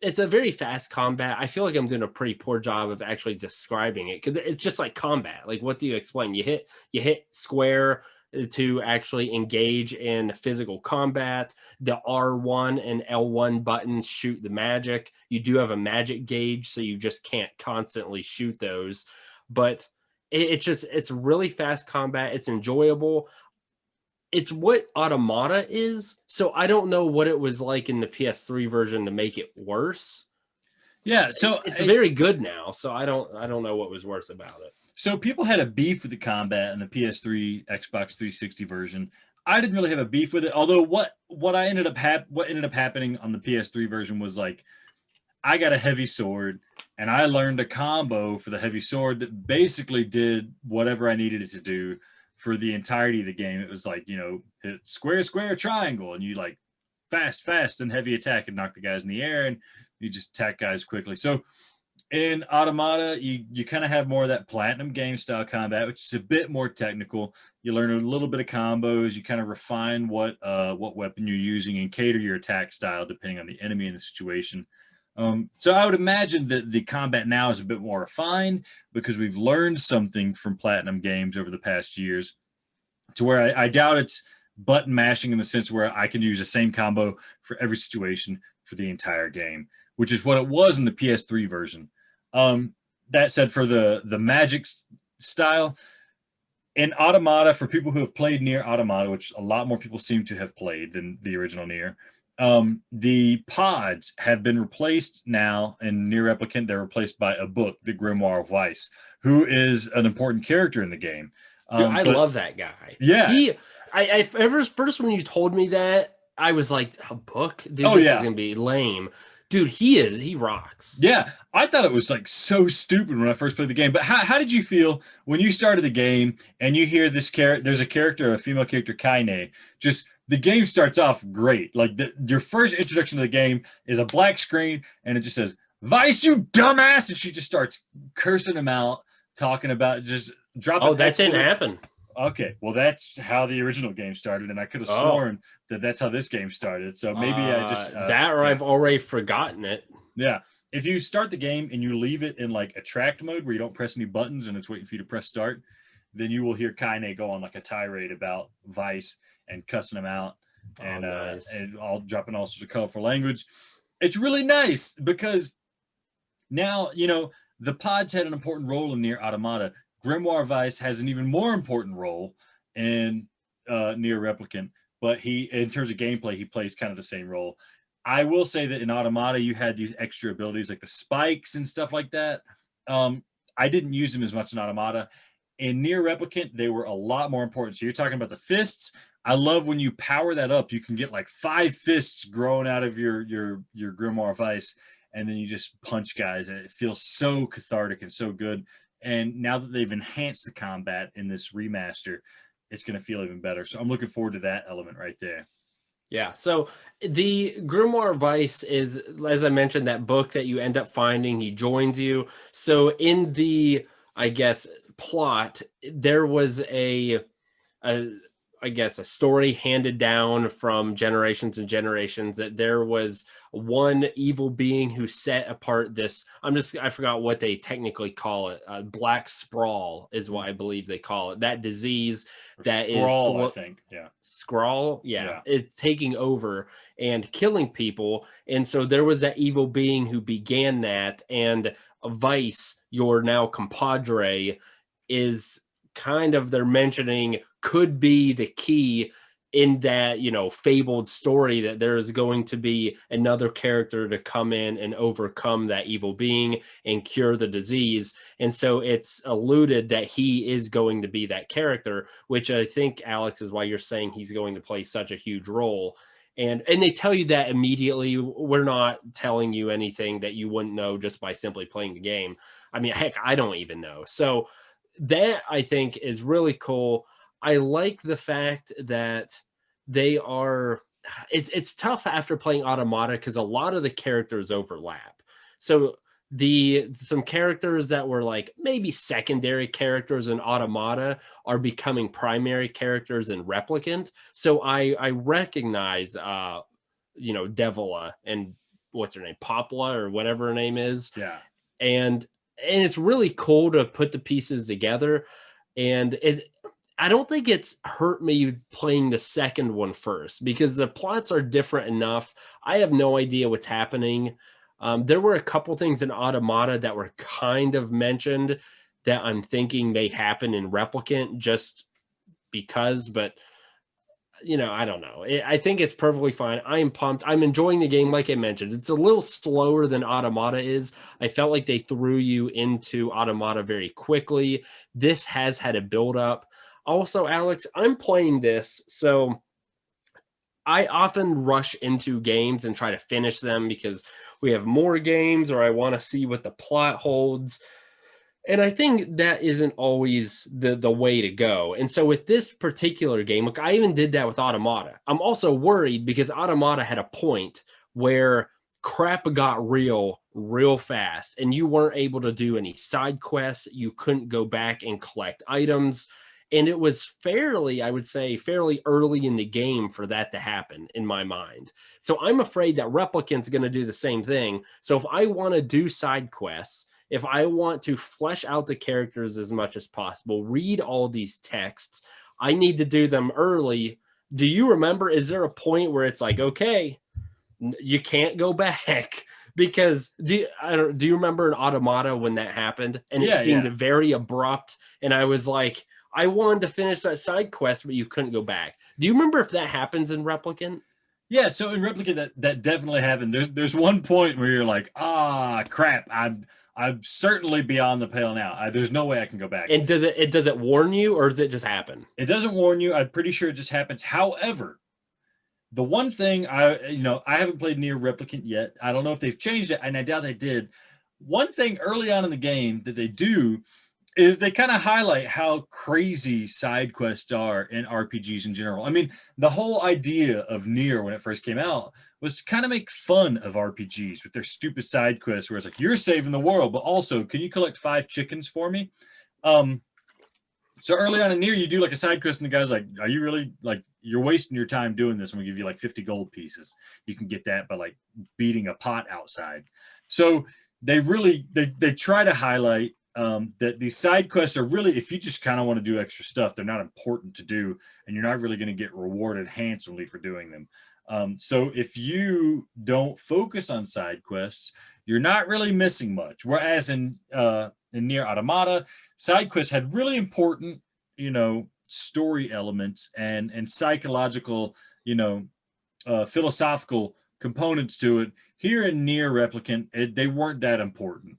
it's a very fast combat. I feel like I'm doing a pretty poor job of actually describing it, because it's just like combat. Like, what do you explain? You hit square to actually engage in physical combat. The R1 and L1 buttons shoot the magic. You do have a magic gauge, so you just can't constantly shoot those. But it's really fast combat. It's enjoyable. It's what Automata is. So I don't know what it was like in the PS3 version to make it worse. Yeah, so it's very good now. So I don't know what was worse about it. So people had a beef with the combat in the PS3, Xbox 360 version. I didn't really have a beef with it. Although what ended up happening on the PS3 version was, like, I got a heavy sword and I learned a combo for the heavy sword that basically did whatever I needed it to do for the entirety of the game. It was like, hit square, square, triangle, and you like fast, and heavy attack and knock the guys in the air, and you just attack guys quickly. So in Automata, you kind of have more of that Platinum game style combat, which is a bit more technical. You learn a little bit of combos. You kind of refine what weapon you're using and cater your attack style depending on the enemy and the situation. So I would imagine that the combat now is a bit more refined because we've learned something from Platinum games over the past years, to where I doubt it's button mashing in the sense where I can use the same combo for every situation for the entire game, which is what it was in the PS3 version. That said, for the magic style in Automata, for people who have played Nier Automata, which a lot more people seem to have played than the original Nier, the pods have been replaced now in Nier Replicant. They're replaced by a book, the Grimoire Weiss, who is an important character in the game. Dude, I love that guy. Yeah. I first when you told me that, I was like, a book? Dude, this is going to be lame. Dude, he rocks. Yeah, I thought it was like so stupid when I first played the game. But how did you feel when you started the game and you hear this character? There's a female character, Kaine. Just the game starts off great. Like your first introduction to the game is a black screen and it just says, "Vice, you dumbass," and she just starts cursing him out, talking about just dropping. Oh, that didn't happen. Okay, well, that's how the original game started, and I could have sworn that that's how this game started. So maybe I just I've already forgotten it. Yeah, if you start the game and you leave it in like attract mode where you don't press any buttons and it's waiting for you to press start, then you will hear Kaine go on like a tirade about Vice and cussing him out, and nice. And all dropping all sorts of colorful language. It's really nice because now the pods had an important role in Nier Automata. Grimoire Weiss has an even more important role in Nier Replicant but he, in terms of gameplay, he plays kind of the same role. I will say that in Automata, you had these extra abilities like the spikes and stuff like that. I didn't use them as much in Automata. In Nier Replicant, they were a lot more important. So you're talking about the fists. I love when you power that up, you can get like 5 fists growing out of your Grimoire of Ice, and then you just punch guys, and it feels so cathartic and so good. And now that they've enhanced the combat in this remaster, it's going to feel even better. So I'm looking forward to that element right there. Yeah. So the Grimoire Vice is, as I mentioned, that book that you end up finding. He joins you. So in the, I guess, plot, there was a I guess a story handed down from generations and generations that there was one evil being who set apart this. I forgot what they technically call it. Black sprawl is what I believe they call it. That disease that Scrawl, I think. Yeah. Scrawl, yeah, it's taking over and killing people. And so there was that evil being who began that, and Vice, your now compadre, is kind of, they're mentioning, could be the key in that, fabled story, that there is going to be another character to come in and overcome that evil being and cure the disease. And so it's alluded that he is going to be that character, which I think, Alex, is why you're saying he's going to play such a huge role. And they tell you that immediately. We're not telling you anything that you wouldn't know just by simply playing the game. I mean, heck, I don't even know. So that, I think, is really cool. I like the fact that they are, it's tough after playing Automata because a lot of the characters overlap. So some characters that were like maybe secondary characters in Automata are becoming primary characters in Replicant. So I recognize Devila and what's her name, Popla, or whatever her name is. Yeah. And it's really cool to put the pieces together. And I don't think it's hurt me playing the second one first, because the plots are different enough. I have no idea what's happening. There were a couple things in Automata that were kind of mentioned that I'm thinking may happen in Replicant just because, but I don't know. I think it's perfectly fine. I am pumped. I'm enjoying the game. Like I mentioned, it's a little slower than Automata is. I felt like they threw you into Automata very quickly. This has had a build up. Also, Alex, I'm playing this, so I often rush into games and try to finish them because we have more games, or I want to see what the plot holds. And I think that isn't always the way to go. And so with this particular game, look, I even did that with Automata. I'm also worried because Automata had a point where crap got real fast, and you weren't able to do any side quests. You couldn't go back and collect items. And it was I would say, fairly early in the game for that to happen in my mind. So I'm afraid that Replicant's going to do the same thing. So if I want to do side quests, if I want to flesh out the characters as much as possible, read all these texts, I need to do them early. Do you remember, is there a point where it's like, okay, you can't go back? Because do you remember in Automata when that happened? And it seemed very abrupt. And I was like, I wanted to finish that side quest, but you couldn't go back. Do you remember if that happens in Replicant? Yeah, so in Replicant, that definitely happened. There's one point where you're like, crap, I'm certainly beyond the pale now. There's no way I can go back. And does it warn you, or does it just happen? It doesn't warn you. I'm pretty sure it just happens. However, the one thing I haven't played Nier Replicant yet. I don't know if they've changed it, and I doubt they did. One thing early on in the game that they do is they kind of highlight how crazy side quests are in RPGs in general. I mean, the whole idea of Nier when it first came out was to kind of make fun of RPGs with their stupid side quests, where it's like, you're saving the world, but also, can you collect 5 chickens for me? So early on in Nier, you do like a side quest, and the guy's like, are you really, like, you're wasting your time doing this. I'm gonna give you like 50 gold pieces. You can get that by like beating a pot outside. So they really, they try to highlight that these side quests are really, if you just kind of want to do extra stuff, they're not important to do, and you're not really going to get rewarded handsomely for doing them. So if you don't focus on side quests, you're not really missing much. Whereas in Nier Automata, side quests had really important, story elements and psychological you know, philosophical components to it. Here in Nier Replicant, they weren't that important.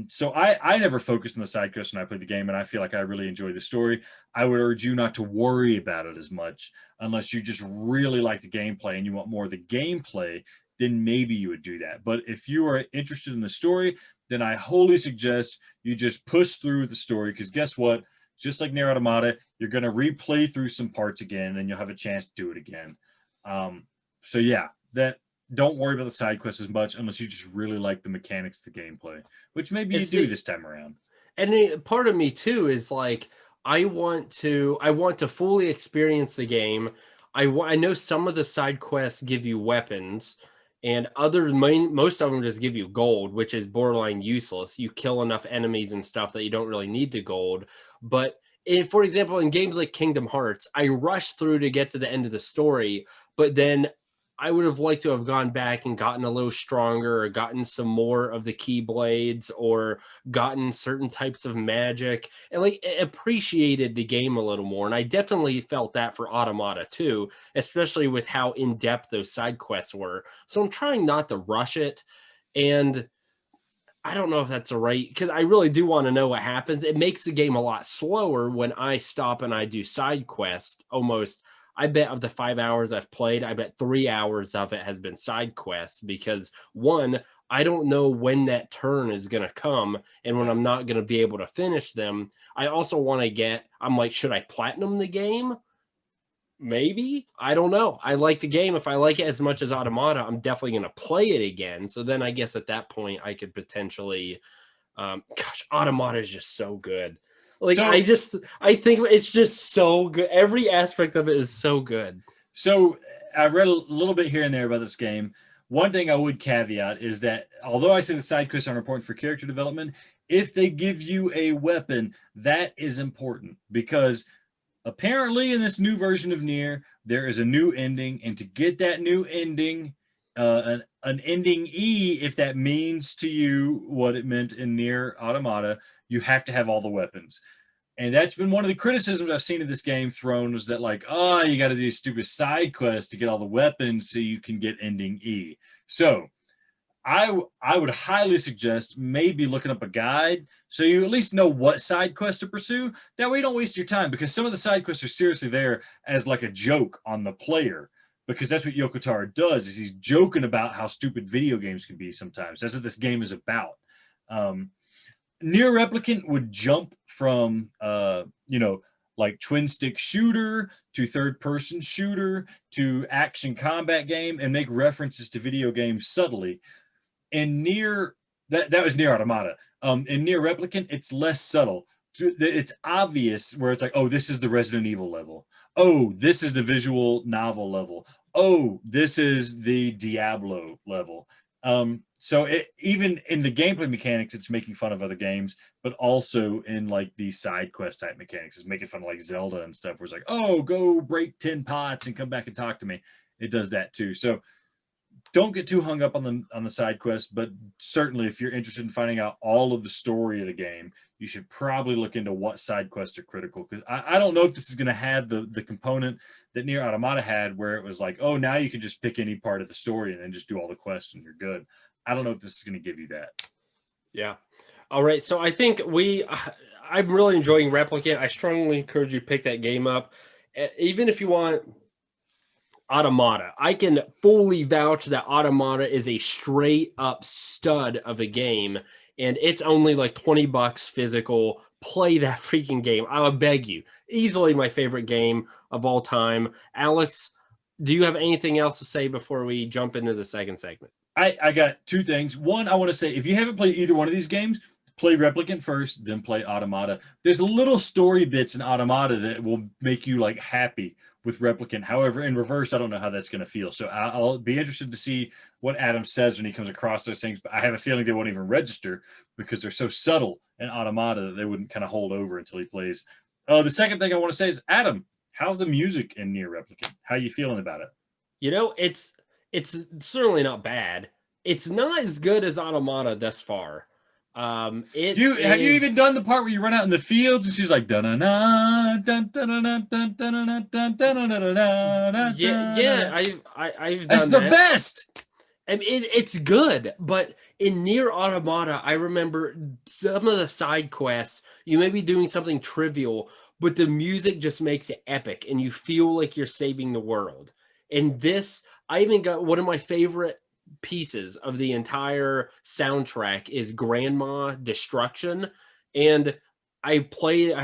So I never focused on the side quests when I played the game, and I feel like I really enjoy the story. I would urge you not to worry about it as much unless you just really like the gameplay and you want more of the gameplay. Then maybe you would do that. But if you are interested in the story, then I wholly suggest you just push through the story, because guess what? Just like Nier Automata, you're going to replay through some parts again, and you'll have a chance to do it again. So yeah, that don't worry about the side quests as much unless you just really like the mechanics of the gameplay, which maybe you do this time around. And part of me too is like I want to fully experience the game. I know some of the side quests give you weapons, and most of them just give you gold, which is borderline useless. You kill enough enemies and stuff that you don't really need the gold. But for example, in games like Kingdom Hearts, I rushed through to get to the end of the story, but then I would have liked to have gone back and gotten a little stronger, or gotten some more of the keyblades, or gotten certain types of magic, and like appreciated the game a little more. And I definitely felt that for Automata too, especially with how in depth those side quests were. So I'm trying not to rush it. And I don't know if that's a right, because I really do want to know what happens. It makes the game a lot slower when I stop and I do side quests. Almost, I bet of the 5 hours I've played, I bet 3 hours of it has been side quests, because one, I don't know when that turn is going to come and when I'm not going to be able to finish them. I also want to I'm like, should I platinum the game? Maybe. I don't know. I like the game. If I like it as much as Automata, I'm definitely going to play it again. So then I guess at that point I could potentially, gosh, Automata is just so good. Like, So I think it's just so good. Every aspect of it is so good. So I read a little bit here and there about this game. One thing I would caveat is that although I say the side quests are important for character development, if they give you a weapon, that is important, because apparently in this new version of Nier, there is a new ending, and to get that new ending, an ending E, if that means to you what it meant in Nier Automata, you have to have all the weapons. And that's been one of the criticisms I've seen of this game thrown, was that, like, oh, you got to do stupid side quests to get all the weapons so you can get ending E. So I would highly suggest maybe looking up a guide so you at least know what side quests to pursue. That way you don't waste your time, because some of the side quests are seriously there as like a joke on the player, because that's what Yoko Taro does, is he's joking about how stupid video games can be sometimes. That's what this game is about. Nier Replicant would jump from like twin stick shooter to third person shooter to action combat game, and make references to video games subtly. In Nier, that was Nier Automata. In Nier Replicant, it's less subtle. It's obvious, where it's like, oh, this is the Resident Evil level. Oh, this is the visual novel level. Oh, this is the Diablo level. So even in the gameplay mechanics, it's making fun of other games, but also in like the side quest type mechanics, it's making fun of like Zelda and stuff, where it's like, oh, go break 10 pots and come back and talk to me. It does that too. So don't get too hung up on the side quest, but certainly if you're interested in finding out all of the story of the game, you should probably look into what side quests are critical, because I don't know if this is going to have the component that Nier Automata had, where it was like, oh, now you can just pick any part of the story and then just do all the quests and you're good. I don't know if this is going to give you that. Yeah. All right. So I think I'm really enjoying Replicant. I strongly encourage you to pick that game up. Even if you want Automata, I can fully vouch that Automata is a straight up stud of a game, and it's only like $20 physical. Play that freaking game. I would beg you. Easily my favorite game of all time. Alex, do you have anything else to say before we jump into the second segment? I got two things. One, I want to say, if you haven't played either one of these games, play Replicant first, then play Automata. There's little story bits in Automata that will make you like happy with Replicant. However, in reverse, I don't know how that's going to feel. So I'll be interested to see what Adam says when he comes across those things. But I have a feeling they won't even register, because they're so subtle in Automata that they wouldn't kind of hold over until he plays. The second thing I want to say is, Adam, how's the music in Nier Replicant? How are you feeling about it? You know, it's certainly not bad. It's not as good as Automata thus far, Have you even done the part where you run out in the fields and she's like dun dun dun dun dun dun dun dun dun dun Yeah, I've That's done the that. best. I mean, it's good, but in Nier Automata, I remember some of the side quests, you may be doing something trivial, but the music just makes it epic and you feel like you're saving the world. And this, I even got one of my favorite pieces of the entire soundtrack is Grandma Destruction. And I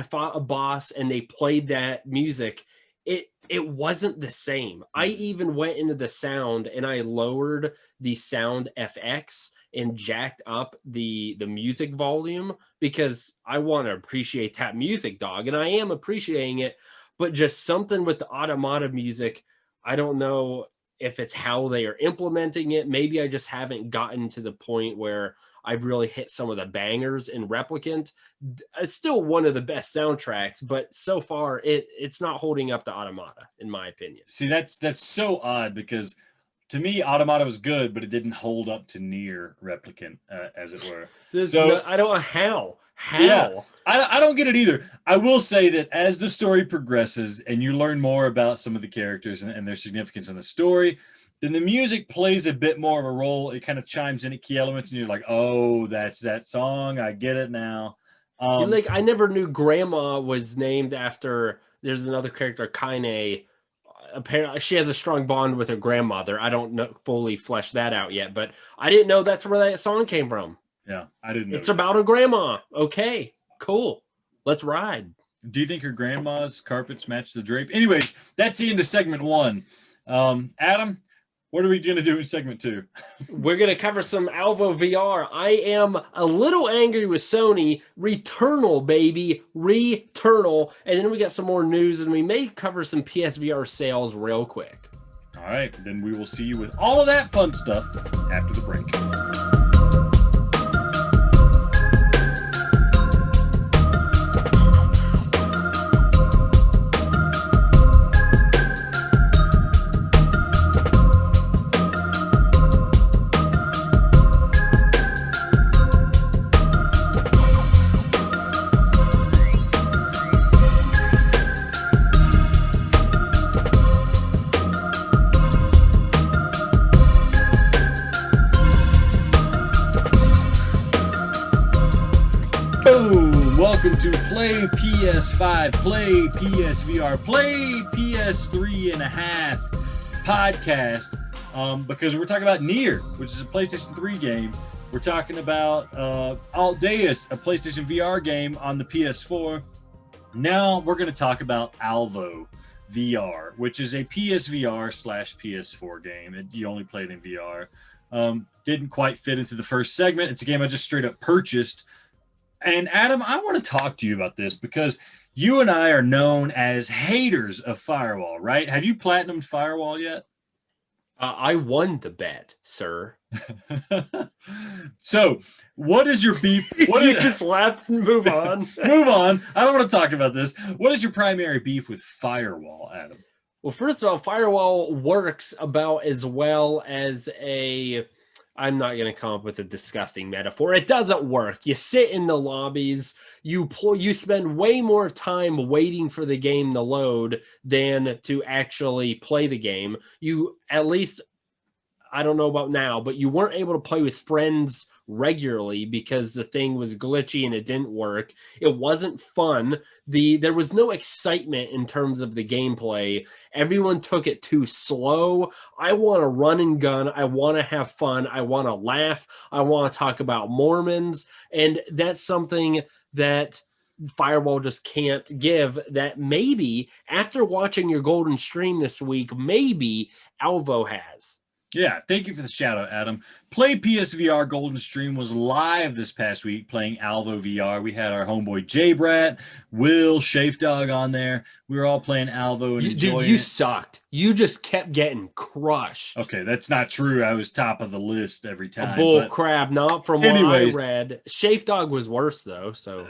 fought a boss and they played that music. It wasn't the same. I even went into the sound and I lowered the sound FX and jacked up the music volume because I want to appreciate that music, dog, and I am appreciating it, but just something with the automata music, I don't know if it's how they are implementing it. Maybe I just haven't gotten to the point where I've really hit some of the bangers in Replicant. It's still one of the best soundtracks, but so far it's not holding up to Automata, in my opinion. See, that's so odd because to me, Automata was good, but it didn't hold up to Nier Replicant, as it were. I don't know how. Yeah, I don't get it either. I will say that as the story progresses and you learn more about some of the characters and their significance in the story, then the music plays a bit more of a role. It kind of chimes in at key elements, and you're like, "Oh, that's that song. I get it now." I never knew Grandma was named after. There's another character, Kaine. Apparently, she has a strong bond with her grandmother. I don't know, fully flesh that out yet, but I didn't know that's where that song came from. Yeah, I didn't know. It's about a grandma. Okay, cool. Let's ride. Do you think her grandma's carpets match the drape? Anyways, that's the end of segment 1. Adam, what are we going to do in segment 2? We're going to cover some Alvo VR. I am a little angry with Sony. Returnal, baby. Returnal. And then we got some more news, and we may cover some PSVR sales real quick. All right, then we will see you with all of that fun stuff after the break. Welcome to Play PS5, Play PSVR, Play PS3 and a half podcast, because we're talking about Nier, which is a PlayStation 3 game. We're talking about Altdeus, a PlayStation VR game on the PS4. Now we're going to talk about Alvo VR, which is a PSVR/PS4 game. You only play it in VR. Didn't quite fit into the first segment. It's a game I just straight up purchased. And Adam, I want to talk to you about this because you and I are known as haters of Firewall, right? Have you platinumed Firewall yet? I won the bet, sir. So, what is your beef? You just laugh and move on. Move on. I don't want to talk about this. What is your primary beef with Firewall, Adam? Well, first of all, Firewall works about as well as I'm not going to come up with a disgusting metaphor. It doesn't work. You sit in the lobbies, you spend way more time waiting for the game to load than to actually play the game. You, at least, I don't know about now, but you weren't able to play with friends regularly because the thing was glitchy and it didn't work. It wasn't fun. There was no excitement in terms of the gameplay. Everyone took it too slow. I want to run and gun. I want to have fun. I want to laugh. I want to talk about Mormons. And that's something that Firewall just can't give, that maybe after watching your golden stream this week, maybe Alvo has. Yeah, thank you for the shout out, Adam. Play PSVR Golden Stream was live this past week playing Alvo VR. We had our homeboy J-Brat, Will, Shafe Dog on there. We were all playing Alvo and enjoying you it. sucked. You just kept getting crushed. Okay, that's not true. I was top of the list every time. Bull crap, not from what I read. Shafe Dog was worse though. So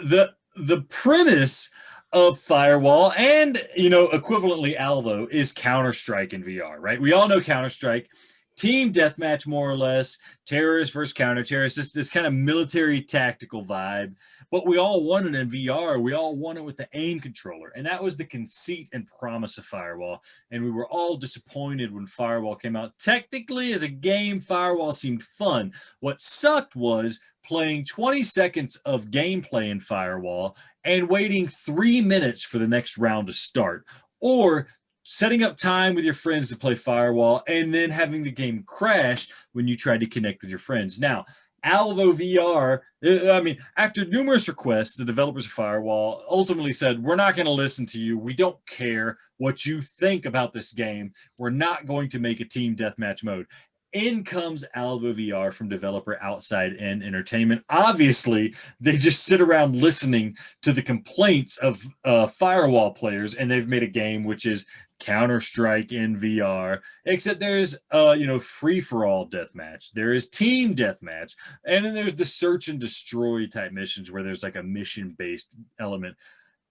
the premise of Firewall and equivalently Alvo is Counter-Strike in VR, right? We all know Counter-Strike. team deathmatch, more or less, terrorist versus counter-terrorist, this kind of military tactical vibe. But we all won it in VR. We all won it with the aim controller. And that was the conceit and promise of Firewall. And we were all disappointed when Firewall came out. Technically, as a game, Firewall seemed fun. What sucked was playing 20 seconds of gameplay in Firewall and waiting 3 minutes for the next round to start. Or setting up time with your friends to play Firewall and then having the game crash when you tried to connect with your friends. Now, Alvo VR, I mean, after numerous requests, the developers of Firewall ultimately said, we're not going to listen to you. We don't care what you think about this game. We're not going to make a team deathmatch mode. In comes Alvo VR from developer Outside In Entertainment. Obviously, they just sit around listening to the complaints of Firewall players, and they've made a game which is Counter-Strike in VR, except there's free-for-all deathmatch, there is team deathmatch, and then there's the search and destroy type missions where there's like a mission-based element.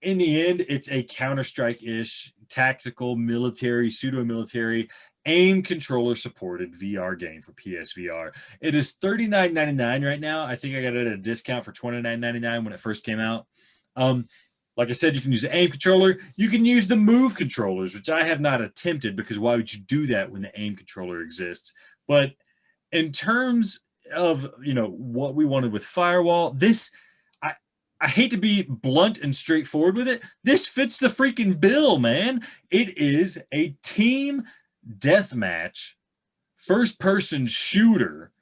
In the end, it's a Counter-Strike-ish tactical, military, pseudo-military, aim controller supported VR game for PSVR. It is $39.99 right now. I think I got it at a discount for $29.99 when it first came out. Like I said, you can use the aim controller. You can use the move controllers, which I have not attempted because why would you do that when the aim controller exists? But in terms of, what we wanted with Firewall, this, I hate to be blunt and straightforward with it. This fits the freaking bill, man. It is a team deathmatch, first-person shooter.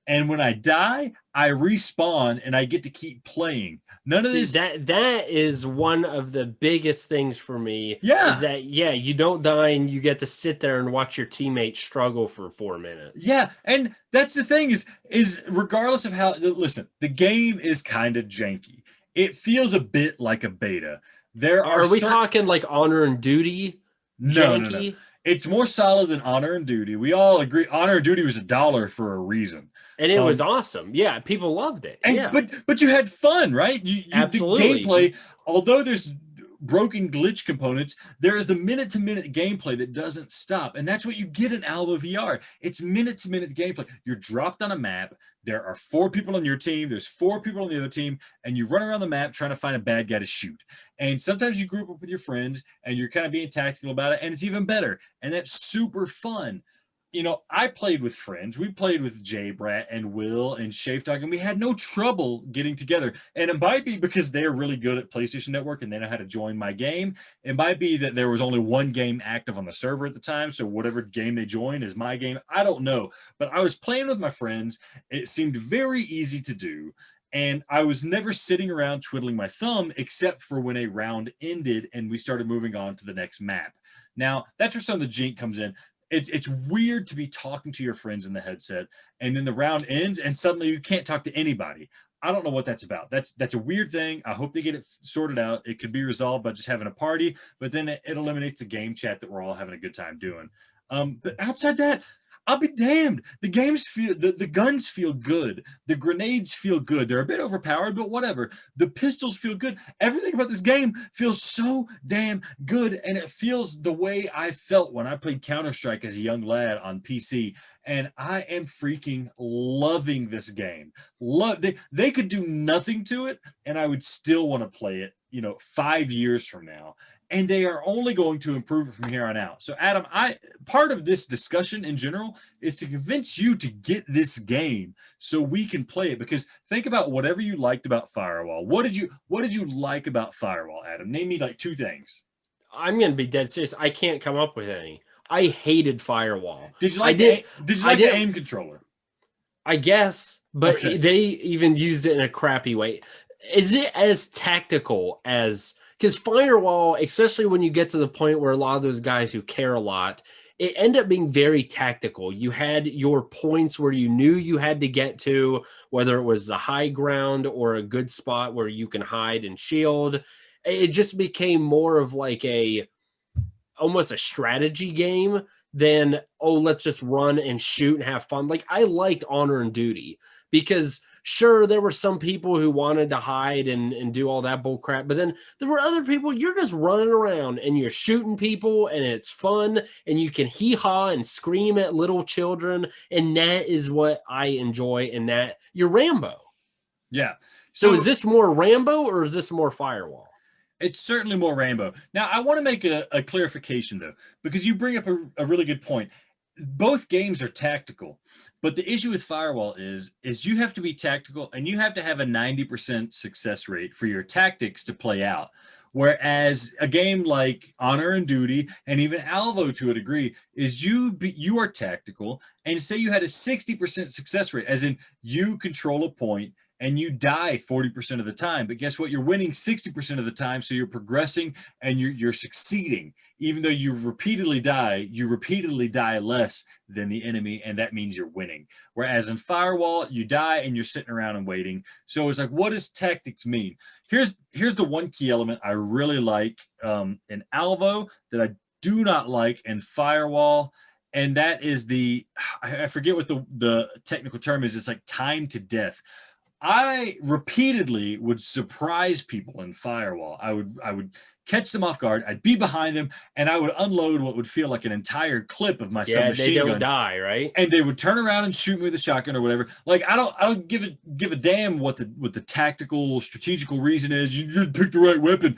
And when I die, I respawn and I get to keep playing. None of this. That is one of the biggest things for me. Yeah. Is that, you don't die and you get to sit there and watch your teammates struggle for 4 minutes. Yeah. And that's the thing is regardless of how, listen, the game is kind of janky. It feels a bit like a beta. Are we talking like Honor and Duty? No. It's more solid than Honor and Duty. We all agree Honor and Duty was $1 for a reason. And it was awesome. Yeah, people loved it. But you had fun, right? Absolutely. The gameplay, although there's broken glitch components, there is the minute-to-minute gameplay that doesn't stop. And that's what you get in Alvo VR. It's minute-to-minute gameplay. You're dropped on a map. There are 4 people on your team. There's 4 people on the other team. And you run around the map trying to find a bad guy to shoot. And sometimes you group up with your friends and you're kind of being tactical about it. And it's even better. And that's super fun. I played with friends. We played with Jay Brat and Will and Shafe Dog, and we had no trouble getting together. And it might be because they're really good at PlayStation Network and they know how to join my game. It might be that there was only one game active on the server at the time, so whatever game they join is my game. I don't know. But I was playing with my friends. It seemed very easy to do. And I was never sitting around twiddling my thumb except for when a round ended and we started moving on to the next map. Now, that's where some of the jink comes in. It's weird to be talking to your friends in the headset and then the round ends and suddenly you can't talk to anybody. I don't know what that's about. That's a weird thing. I hope they get it sorted out. It could be resolved by just having a party, but then it eliminates the game chat that we're all having a good time doing. But outside that, I'll be damned. The games feel, the guns feel good. The grenades feel good. They're a bit overpowered, but whatever. The pistols feel good. Everything about this game feels so damn good, and it feels the way I felt when I played Counter-Strike as a young lad on PC, and I am freaking loving this game. They could do nothing to it, and I would still want to play it, 5 years from now. And they are only going to improve it from here on out. So, Adam, part of this discussion in general is to convince you to get this game so we can play it. Because think about whatever you liked about Firewall. What did you like about Firewall, Adam? Name me like 2 things. I'm gonna be dead serious. I can't come up with any. I hated Firewall. Did you like the aim controller? I guess, but okay. They even used it in a crappy way. Is it as tactical as? Because Firewall, especially when you get to the point where a lot of those guys who care a lot, it ended up being very tactical. You had your points where you knew you had to get to, whether it was the high ground or a good spot where you can hide and shield. It just became more of like almost a strategy game than, let's just run and shoot and have fun. Like, I liked Honor and Duty because Sure, there were some people who wanted to hide and do all that bull crap, but then there were other people, you're just running around and you're shooting people and it's fun and you can hee-haw and scream at little children, and that is what I enjoy, and that you're Rambo. Yeah. So is this more Rambo or is this more Firewall? It's certainly more Rambo. Now, I want to make a clarification, though, because you bring up a really good point. Both games are tactical, but the issue with Firewall is you have to be tactical and you have to have a 90% success rate for your tactics to play out. Whereas a game like Honor and Duty, and even Alvo to a degree, is you are tactical, and say you had a 60% success rate, as in you control a point and you die 40% of the time. But guess what? You're winning 60% of the time, so you're progressing and you're succeeding. Even though you repeatedly die less than the enemy, and that means you're winning. Whereas in Firewall, you die and you're sitting around and waiting. So it's like, what does tactics mean? Here's the one key element I really like in Alvo that I do not like in Firewall, and that is I forget what the technical term is. It's like time to death. I repeatedly would surprise people in Firewall. I would catch them off guard. I'd be behind them, and I would unload what would feel like an entire clip of my submachine gun. They don't die, right? And they would turn around and shoot me with a shotgun or whatever. Like, I don't give a damn what the tactical, strategical reason is. You didn't pick the right weapon.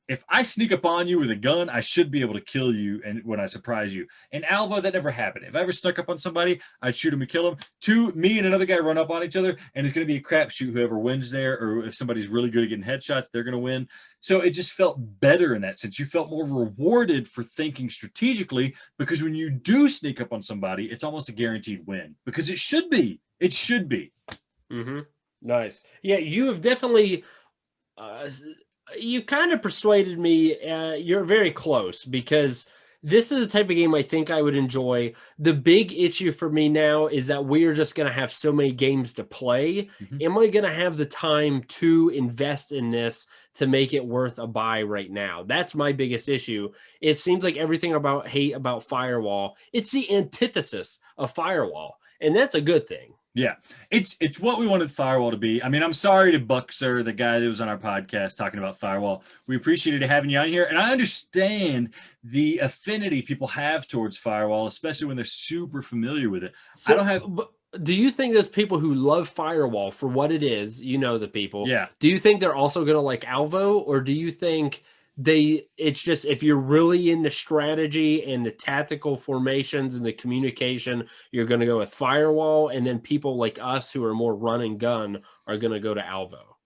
If I sneak up on you with a gun, I should be able to kill you, and when I surprise you. In Alvo, that never happened. If I ever snuck up on somebody, I'd shoot him and kill him. Me and another guy run up on each other, and it's going to be a crapshoot whoever wins there, or if somebody's really good at getting headshots, they're going to win. So it just felt better in that sense. You felt more rewarded for thinking strategically, because when you do sneak up on somebody, it's almost a guaranteed win, because it should be. It should be. Mm-hmm. Nice. Yeah, you have definitely... you've kind of persuaded me. You're very close, because this is the type of game I think I would enjoy. The big issue for me now is that we are just going to have so many games to play. Mm-hmm. Am I going to have the time to invest in this to make it worth a buy right now? That's my biggest issue. It seems like everything about Firewall, it's the antithesis of Firewall, and that's a good thing. Yeah, it's what we wanted Firewall to be. I mean, I'm sorry to Buxer, the guy that was on our podcast talking about Firewall. We appreciated having you on here, and I understand the affinity people have towards Firewall, especially when they're super familiar with it. So, I don't have. Do you think there's people who love Firewall for what it is? You know, the people. Yeah. Do you think they're also going to like Alvo, or do you think it's just, if you're really into strategy and the tactical formations and the communication, you're going to go with Firewall, and then people like us who are more run and gun are going to go to Alvo?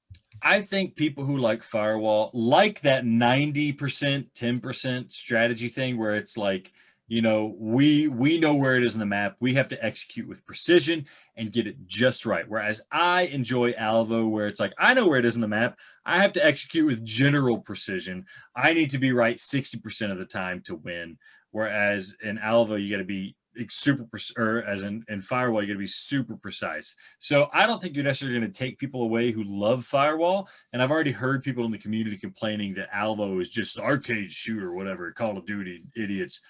I think people who like Firewall like that 90%, 10% strategy thing, where it's like, you know, we know where it is in the map. We have to execute with precision and get it just right. Whereas I enjoy Alvo, where it's like, I know where it is in the map. I have to execute with general precision. I need to be right 60% of the time to win. Whereas in Alvo, you got to be super, or as in Firewall, you got to be super precise. So I don't think you're necessarily going to take people away who love Firewall. And I've already heard people in the community complaining that Alvo is just arcade shooter, whatever, Call of Duty idiots.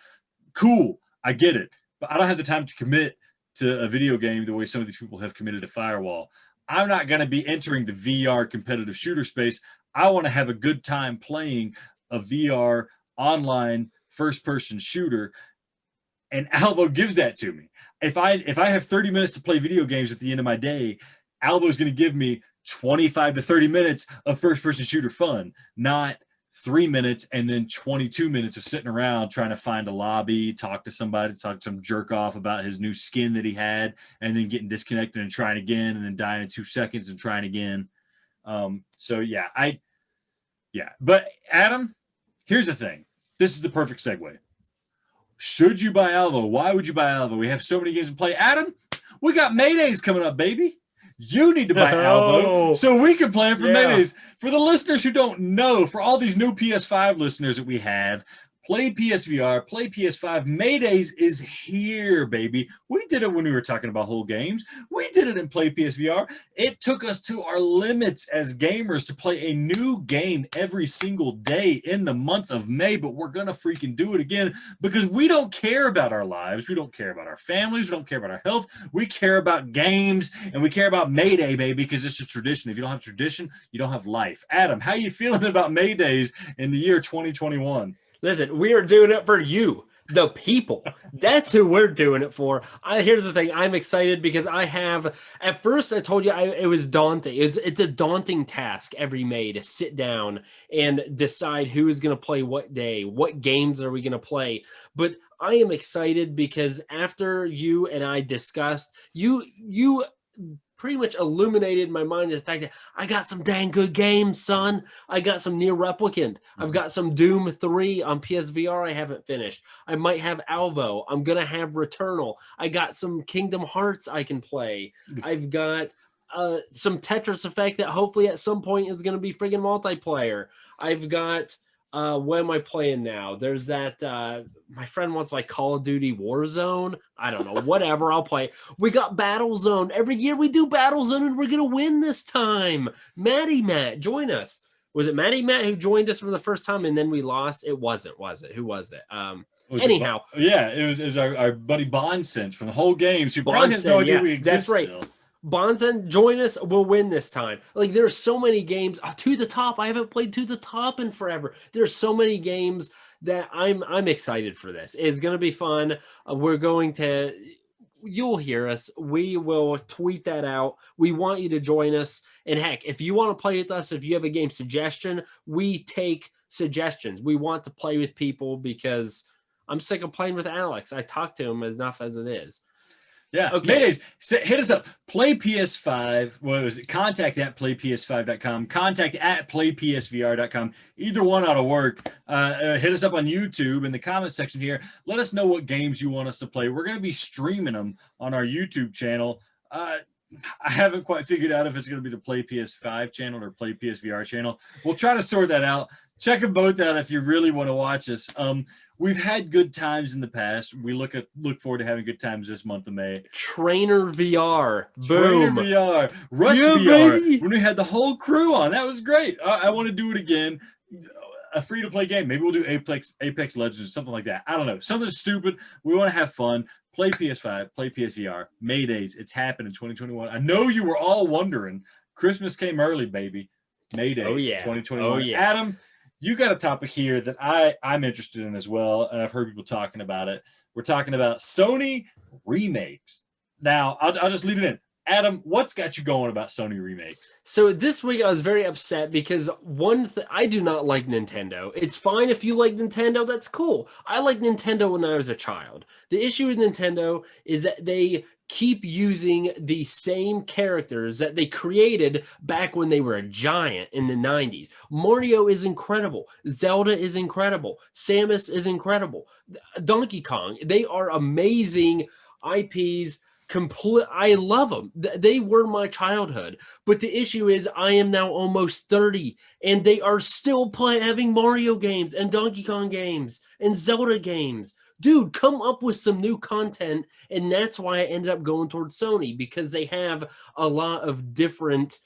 Cool, I get it, but I don't have the time to commit to a video game the way some of these people have committed to Firewall. I'm not going to be entering the VR competitive shooter space. I want to have a good time playing a VR online first-person shooter, and Alvo gives that to me. If I have 30 minutes to play video games at the end of my day, Alvo is going to give me 25 to 30 minutes of first-person shooter fun, not 3 minutes and then 22 minutes of sitting around trying to find a lobby, talk to somebody, talk to some jerk off about his new skin that he had, and then getting disconnected and trying again, and then dying in 2 seconds and trying again. But Adam, here's the thing. This is the perfect segue. Should you buy Alvo? Why would you buy Alvo? We have so many games to play. Adam, we got Maydays coming up, baby. You need to buy Alvo so we can play it for Maydays. For the listeners who don't know, for all these new PS5 listeners that we have, Play PSVR, play PS5. Maydays is here, baby. We did it when we were talking about whole games. We did it in Play PSVR. It took us to our limits as gamers to play a new game every single day in the month of May, but we're going to freaking do it again because we don't care about our lives. We don't care about our families. We don't care about our health. We care about games, and we care about Mayday, baby, because it's a tradition. If you don't have tradition, you don't have life. Adam, how you feeling about Maydays in the year 2021? Listen, we are doing it for you, the people. That's who we're doing it for. Here's the thing. I'm excited because at first I told you it was daunting. It's a daunting task every May to sit down and decide who is going to play what day, what games are we going to play. But I am excited because after you and I discussed, you pretty much illuminated my mind to the fact that I got some dang good games, son. I got some Nier Replicant. I've got some Doom 3 on PSVR I haven't finished. I might have Alvo. I'm going to have Returnal. I got some Kingdom Hearts I can play. I've got some Tetris Effect that hopefully at some point is going to be friggin' multiplayer. I've got... what am I playing now? There's that my friend wants like Call of Duty Warzone. I don't know, whatever, I'll play. We got Battlezone. Every year we do Battlezone and we're gonna win this time. Maddie Matt, join us. Was it Maddie Matt who joined us for the first time and then we lost? It wasn't, was it? Who was it? Anyhow. It was our buddy Bonsen from the whole game. So you probably has no idea we exist. That's right. Still. Bonzen, join us. We'll win this time. Like, there's so many games. To the Top. I haven't played To the Top in forever. There's so many games that I'm excited for this. It's going to be fun. We're going to... You'll hear us. We will tweet that out. We want you to join us. And heck, if you want to play with us, if you have a game suggestion, we take suggestions. We want to play with people because I'm sick of playing with Alex. I talk to him enough as it is. Yeah. Okay. Hit us up. Play PS5. What was it? Contact at playps5.com. Contact at playpsvr.com. Either one ought to work. Hit us up on YouTube in the comment section here. Let us know what games you want us to play. We're going to be streaming them on our YouTube channel. I haven't quite figured out if it's going to be the Play PS5 channel or Play PSVR channel. We'll try to sort that out. Check them both out if you really want to watch us. We've had good times in the past. We look forward to having good times this month of May. Trainer VR. Boom. Trainer VR. Rush VR. Baby. When we had the whole crew on. That was great. I want to do it again. A free-to-play game. Maybe we'll do Apex Legends or something like that. I don't know. Something stupid. We want to have fun. Play PS5. Play PSVR. Maydays. It's happened in 2021. I know you were all wondering. Christmas came early, baby. Maydays. Oh, yeah. 2021. Oh, yeah. Adam, you got a topic here that I'm interested in as well, and I've heard people talking about it. We're talking about Sony remakes. Now, I'll just leave it in. Adam, what's got you going about Sony remakes? So this week I was very upset because I do not like Nintendo. It's fine if you like Nintendo, that's cool. I liked Nintendo when I was a child. The issue with Nintendo is that they keep using the same characters that they created back when they were a giant in the 90s. Mario is incredible. Zelda is incredible. Samus is incredible. Donkey Kong, they are amazing IPs. I love them. They were my childhood. But the issue is I am now almost 30 and they are still having Mario games and Donkey Kong games and Zelda games. Dude, come up with some new content. And that's why I ended up going towards Sony, because they have a lot of different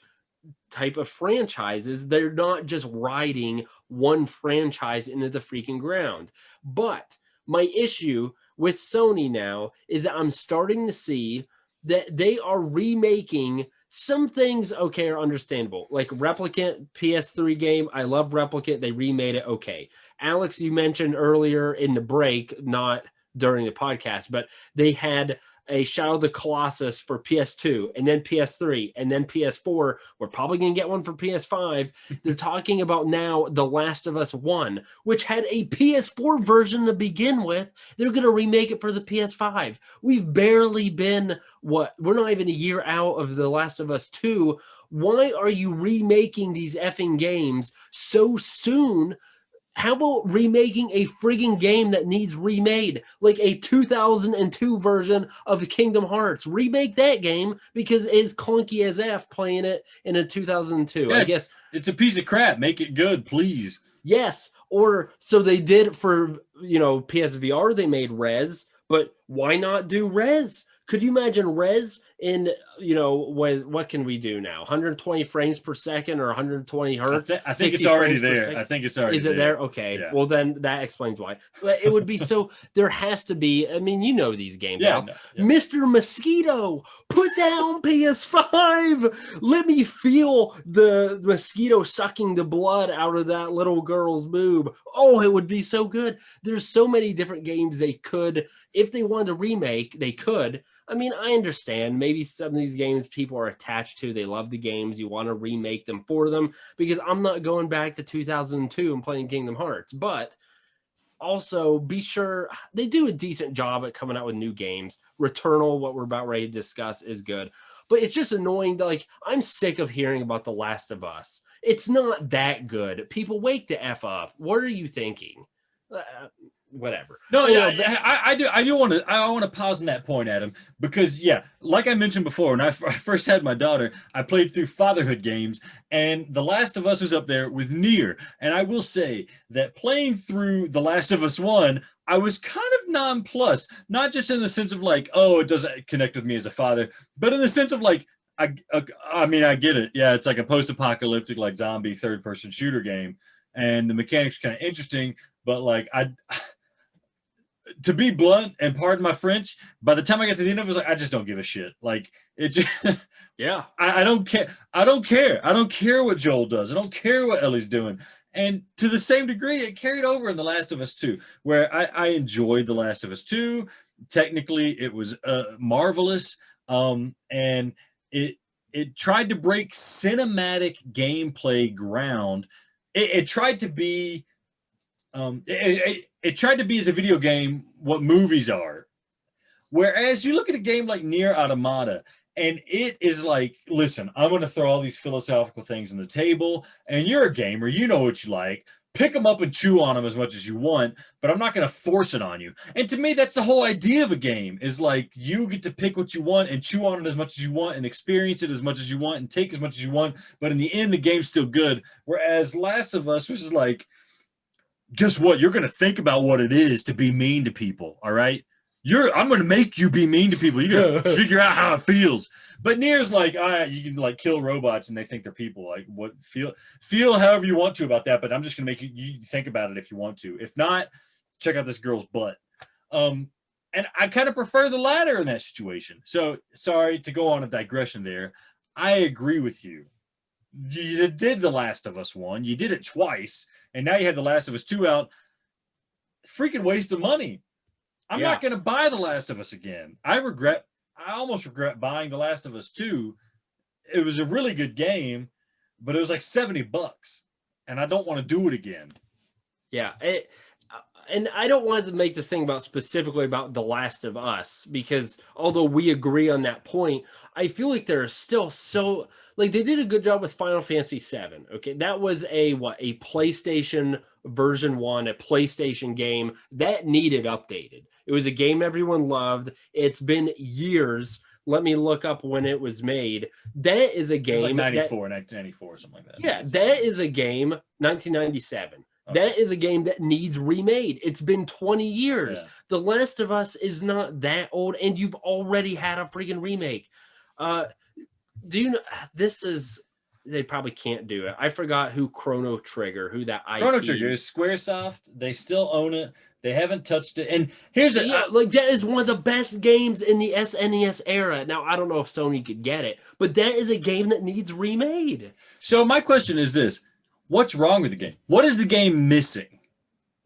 type of franchises. They're not just riding one franchise into the freaking ground. But my issue with Sony now is that I'm starting to see that they are remaking some things. Okay, are understandable, like Replicant PS3 game. I love Replicant. They remade it. Okay, Alex, you mentioned earlier in the break, not during the podcast, but they had a Shadow of the Colossus for PS2 and then PS3 and then PS4. We're probably going to get one for PS5. They're talking about now The Last of Us 1, which had a PS4 version to begin with. They're going to remake it for the PS5. We've barely been, we're not even a year out of The Last of Us 2. Why are you remaking these effing games so soon? How about remaking a frigging game that needs remade, like a 2002 version of Kingdom Hearts? Remake that game because it's clunky as F playing it in a 2002. Yeah, I guess it's a piece of crap. Make it good, please. Yes, or so they did for, PSVR, they made Res, but why not do Res? Could you imagine Res in, what can we do now? 120 frames per second or 120 hertz, I think it's 60 already frames per there. I second? think it's already Is it there? Okay. Yeah. Well, then that explains why. But it would be so, there has to be, I mean, these games, Yeah. Alf. No, yeah. Mr. Mosquito, put down PS5. Let me feel the mosquito sucking the blood out of that little girl's boob. Oh, it would be so good. There's so many different games they could, if they wanted to remake, they could. I mean, I understand maybe some of these games people are attached to. They love the games. You want to remake them for them, because I'm not going back to 2002 and playing Kingdom Hearts. But also be sure they do a decent job at coming out with new games. Returnal, what we're about ready to discuss, is good. But it's just annoying that, like, I'm sick of hearing about The Last of Us. It's not that good. People, wake the F up. What are you thinking? Whatever. No, Anyway, yeah, I want to pause on that point, Adam, because yeah, like I mentioned before, when I first had my daughter, I played through fatherhood games, and The Last of Us was up there with Nier. And I will say that playing through The Last of Us 1, I was kind of nonplussed, not just in the sense of like, oh, it doesn't connect with me as a father, but in the sense of like, I mean, I get it. Yeah, it's like a post-apocalyptic, like zombie third-person shooter game, and the mechanics are kind of interesting, but like to be blunt and pardon my French, by the time I got to the end of it, I was like, I just don't give a shit. Like it just, yeah, I don't care. I don't care. I don't care what Joel does. I don't care what Ellie's doing. And to the same degree, it carried over in The Last of Us 2, where I enjoyed The Last of Us 2. Technically, it was marvelous. And it tried to break cinematic gameplay ground. It tried to be it tried to be as a video game what movies are. Whereas you look at a game like Nier Automata, and it is like, listen, I'm going to throw all these philosophical things on the table, and you're a gamer, you know what you like. Pick them up and chew on them as much as you want, but I'm not going to force it on you. And to me, that's the whole idea of a game, is like you get to pick what you want and chew on it as much as you want and experience it as much as you want and take as much as you want. But in the end, the game's still good. Whereas Last of Us was like, guess what? You're going to think about what it is to be mean to people. All right. I'm going to make you be mean to people. You're going to figure out how it feels. But Nier's like, all right, you can like kill robots and they think they're people. Like, what, feel however you want to about that. But I'm just going to make you think about it if you want to. If not, check out this girl's butt. And I kind of prefer the latter in that situation. So sorry to go on a digression there. I agree with you. You did The Last of Us 1. You did it twice. And now you have The Last of Us 2 out. Freaking waste of money. I'm not going to buy The Last of Us again. I almost regret buying The Last of Us 2. It was a really good game, but it was like $70. And I don't want to do it again. Yeah. And I don't want to make this thing specifically about The Last of Us, because although we agree on that point, I feel like there are still so, like, they did a good job with Final Fantasy VII. Okay, that was a PlayStation version 1, a PlayStation game that needed updated. It was a game everyone loved. It's been years. Let me look up when it was made. That is a game. It was like 1994, something like that. Yeah, that is a game, 1997. Okay. That is a game that needs remade. It's been 20 years. Yeah. The Last of Us is not that old, and you've already had a freaking remake. Do you know this is? They probably can't do it. I forgot who Chrono Trigger, who that IP. Chrono Trigger is Squaresoft. They still own it. They haven't touched it. And here's it. Like, that is one of the best games in the SNES era. Now, I don't know if Sony could get it, but that is a game that needs remade. So my question is this. What's wrong with the game? What is the game missing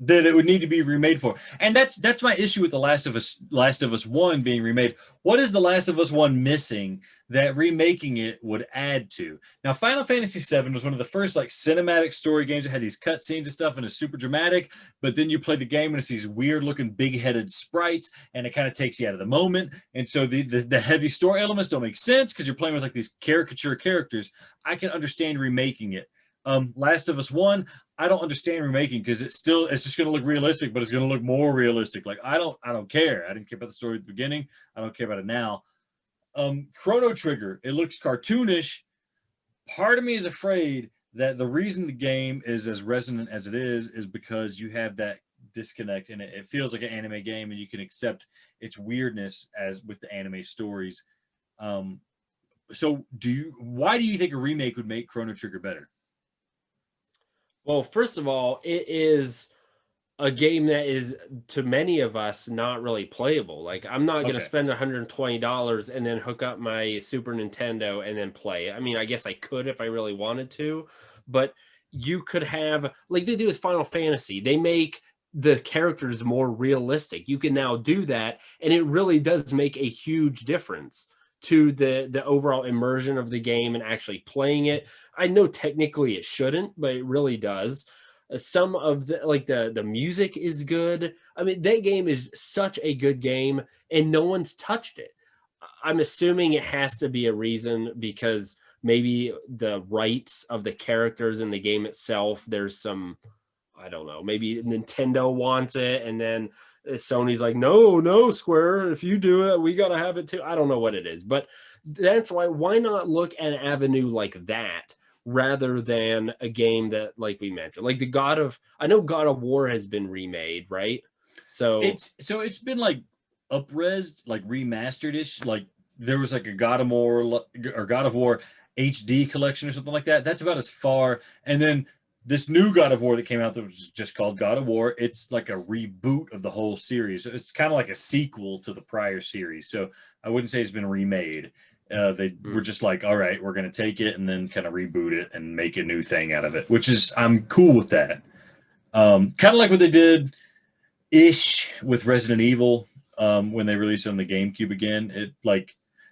that it would need to be remade for? And that's my issue with The Last of Us 1 being remade. What is The Last of Us 1 missing that remaking it would add to? Now, Final Fantasy VII was one of the first like cinematic story games that had these cutscenes and stuff, and it's super dramatic, but then you play the game and it's these weird looking big-headed sprites, and it kind of takes you out of the moment. And so the heavy story elements don't make sense because you're playing with like these caricature characters. I can understand remaking it. Last of Us 1, I don't understand remaking because it's just going to look realistic, but it's going to look more realistic. Like, I don't care. I didn't care about the story at the beginning. I don't care about it now. Chrono Trigger, it looks cartoonish. Part of me is afraid that the reason the game is as resonant as it is because you have that disconnect, and it feels like an anime game, and you can accept its weirdness as with the anime stories. So why do you think a remake would make Chrono Trigger better? Well, first of all, it is a game that is, to many of us, not really playable. Like, I'm not going to Okay. spend $120 and then hook up my Super Nintendo and then play. I mean, I guess I could if I really wanted to, but you could have, like they do with Final Fantasy, they make the characters more realistic. You can now do that, and it really does make a huge difference to the overall immersion of the game and actually playing it. I know technically it shouldn't, but it really does. Some of the music is good. I mean, that game is such a good game, and no one's touched it. I'm assuming it has to be a reason, because maybe the rights of the characters in the game itself, there's some, I don't know, maybe Nintendo wants it, and then Sony's like, no, Square, if you do it, we got to have it too. I don't know what it is, but that's why not look at an avenue like that rather than a game that, like we mentioned, like I know God of War has been remade, right? So it's been like up-resed, like remastered-ish. Like there was like a God of War HD collection or something like that. That's about as far. And then this new God of War that came out that was just called God of War, it's like a reboot of the whole series. It's kind of like a sequel to the prior series. So I wouldn't say it's been remade. They were just like, all right, we're going to take it and then kind of reboot it and make a new thing out of it, which is, I'm cool with that. Kind of like what they did ish with Resident Evil when they released it on the GameCube again.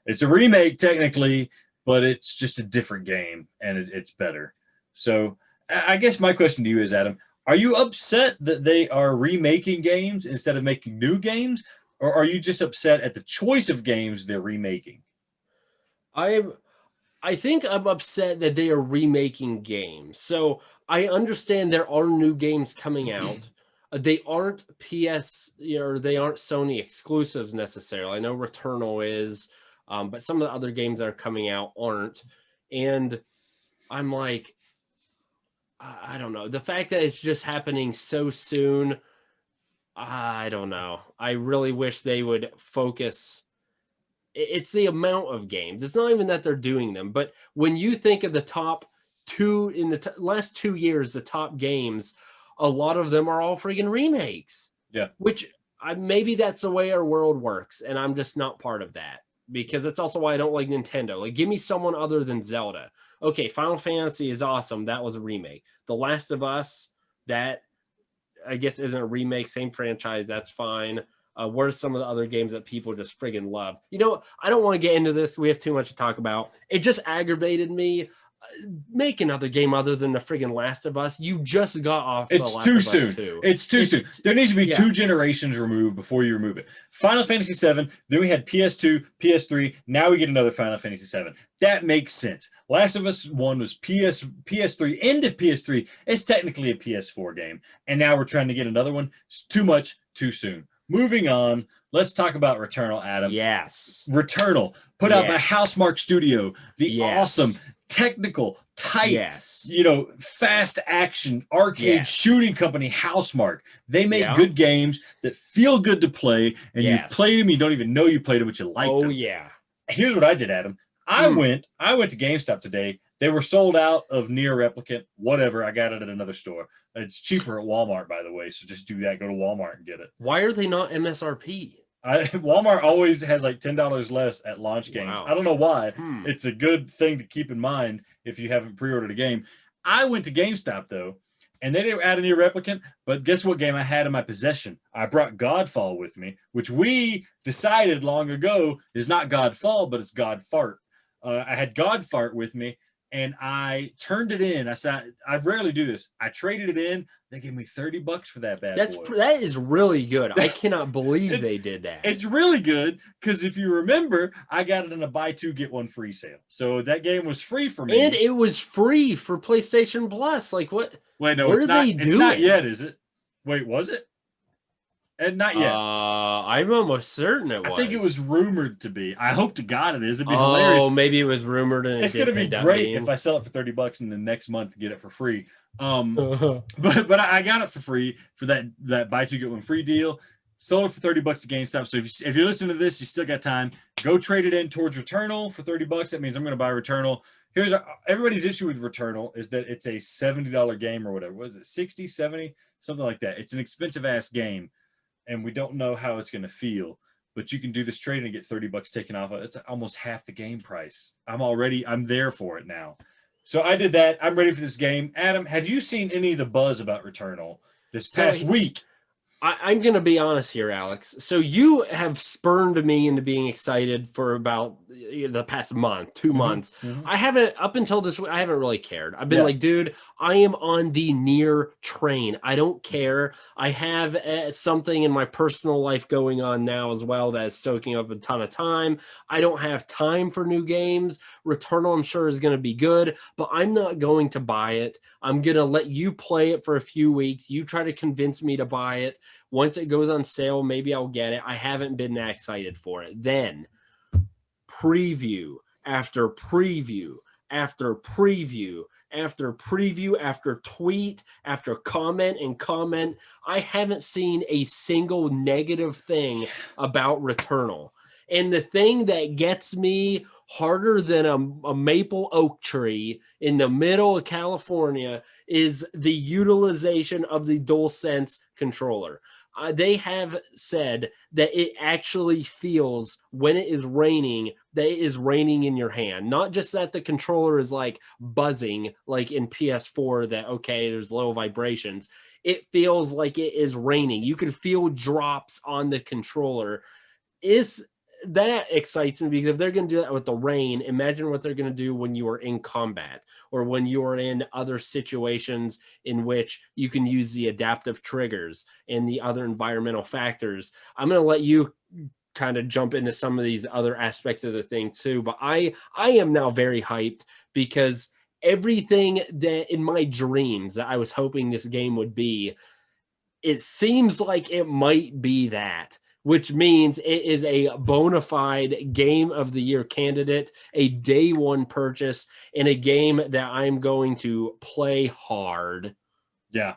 It's a remake technically, but it's just a different game, and it's better. So I guess my question to you is, Adam, are you upset that they are remaking games instead of making new games, or are you just upset at the choice of games they're remaking? I think I'm upset that they are remaking games. So I understand there are new games coming out. They aren't or they aren't Sony exclusives necessarily. I know Returnal is, but some of the other games that are coming out aren't. And I'm like, I don't know. The fact that it's just happening so soon, I don't know. I really wish they would focus. It's the amount of games. It's not even that they're doing them, but when you think of the top two in the last 2 years, the top games, a lot of them are all freaking remakes. Yeah. Which maybe that's the way our world works, and I'm just not part of that, because that's also why I don't like Nintendo. Like, give me someone other than Zelda. Okay, Final Fantasy is awesome. That was a remake. The Last of Us, that I guess isn't a remake, same franchise. That's fine. What are some of the other games that people just friggin' love? You know, I don't want to get into this. We have too much to talk about. It just aggravated me. Make another game other than the friggin' Last of Us. You just got off the Last of Us 2. It's too soon. There needs to be 2 generations removed before you remove it. Final Fantasy 7, then we had PS2, PS3, now we get another Final Fantasy 7. That makes sense. Last of Us 1 was PS3, end of PS3. It's technically a PS4 game. And now we're trying to get another one. It's too much, too soon. Moving on, let's talk about Returnal, Adam. Yes. Returnal, put out by Housemarque Studio, the awesome, technical, tight, fast action arcade shooting company, Housemarque. They make good games that feel good to play, and you've played them, you don't even know you played them, but you liked them. Oh, yeah. Here's what I did, Adam. I went to GameStop today. They were sold out of Nier Replicant, whatever. I got it at another store. It's cheaper at Walmart, by the way, so just do that. Go to Walmart and get it. Why are they not MSRP? Walmart always has like $10 less at launch games. Wow. I don't know why. It's a good thing to keep in mind if you haven't pre-ordered a game. I went to GameStop, though, and they didn't add a Nier Replicant, but guess what game I had in my possession? I brought Godfall with me, which we decided long ago is not Godfall, but it's Godfart. I had Godfart with me, and I turned it in. I said, I rarely do this. I traded it in. They gave me $30 for that bad boy. That is really good. I cannot believe they did that. It's really good because if you remember, I got it in a buy 2 get 1 free sale. So that game was free for me, and it was free for PlayStation Plus. Like, what? Wait, no, what are they doing? It's not yet, is it? Wait, was it? And not yet. I'm almost certain it I was. think it was rumored to be. I hope to God it is. It'd be Oh, hilarious. maybe it was rumored and it It's gonna did be end up great if being. I sell it for $30 and the next month get it for free. But I got it for free for that buy two get one free deal. Sold it for $30 at GameStop. So if you're listening to this, you still got time. Go trade it in towards Returnal for $30. That means I'm going to buy Returnal. Everybody's issue with Returnal is that it's a $70 game or whatever. What is it? 60, 70, something like that. It's an expensive ass game, and we don't know how it's going to feel. But you can do this trade and get $30 taken off. It's almost half the game price. I'm there for it now. So I did that. I'm ready for this game. Adam, have you seen any of the buzz about Returnal this past week? I'm going to be honest here, Alex. So you have spurned me into being excited for about the past month, 2 months. I haven't, up until this week, I haven't really cared. I've been like, dude, I am on the Nier train. I don't care. I have something in my personal life going on now as well that is soaking up a ton of time. I don't have time for new games. Returnal, I'm sure, is going to be good, but I'm not going to buy it. I'm going to let you play it for a few weeks. You try to convince me to buy it. Once it goes on sale, maybe I'll get it. I haven't been that excited for it. Then preview after preview after preview after preview after tweet after comment and comment. I haven't seen a single negative thing about Returnal. And the thing that gets me harder than a maple oak tree in the middle of California is the utilization of the DualSense controller. They have said that it actually feels when it is raining, that it is raining in your hand. Not just that the controller is like buzzing, like in PS4, that, okay, there's low vibrations. It feels like it is raining. You can feel drops on the controller. That excites me, because if they're going to do that with the rain, imagine what they're going to do when you are in combat or when you are in other situations in which you can use the adaptive triggers and the other environmental factors. I'm going to let you kind of jump into some of these other aspects of the thing too, but I am now very hyped, because everything that in my dreams that I was hoping this game would be, it seems like it might be that, which means it is a bona fide Game of the Year candidate, a day one purchase, and a game that I'm going to play hard. Yeah.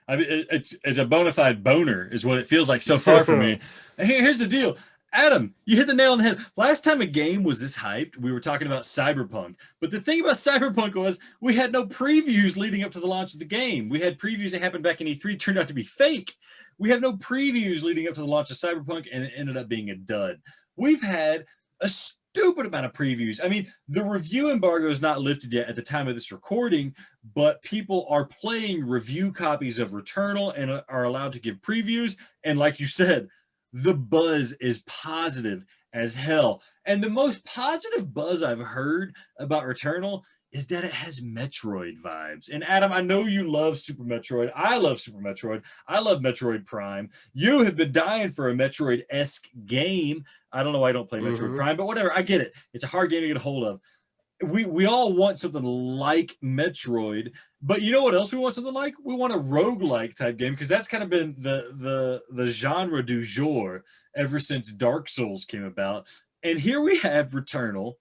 I mean, it's a bona fide boner is what it feels like so far for me. Here's the deal. Adam, you hit the nail on the head. Last time a game was this hyped, we were talking about Cyberpunk. But the thing about Cyberpunk was we had no previews leading up to the launch of the game. We had previews that happened back in E3, turned out to be fake. We have no previews leading up to the launch of Cyberpunk, and it ended up being a dud. We've had a stupid amount of previews. I mean, the review embargo is not lifted yet at the time of this recording, but people are playing review copies of Returnal and are allowed to give previews. And like you said, the buzz is positive as hell. And the most positive buzz I've heard about Returnal is that it has Metroid vibes. And Adam, I know you love Super Metroid. I love Super Metroid. I love Metroid Prime. You have been dying for a Metroid-esque game. I don't know why I don't play Metroid Prime, but whatever. I get it. It's a hard game to get a hold of. We all want something like Metroid, but you know what else we want something like? We want a roguelike type game, because that's kind of been the genre du jour ever since Dark Souls came about. And here we have Returnal.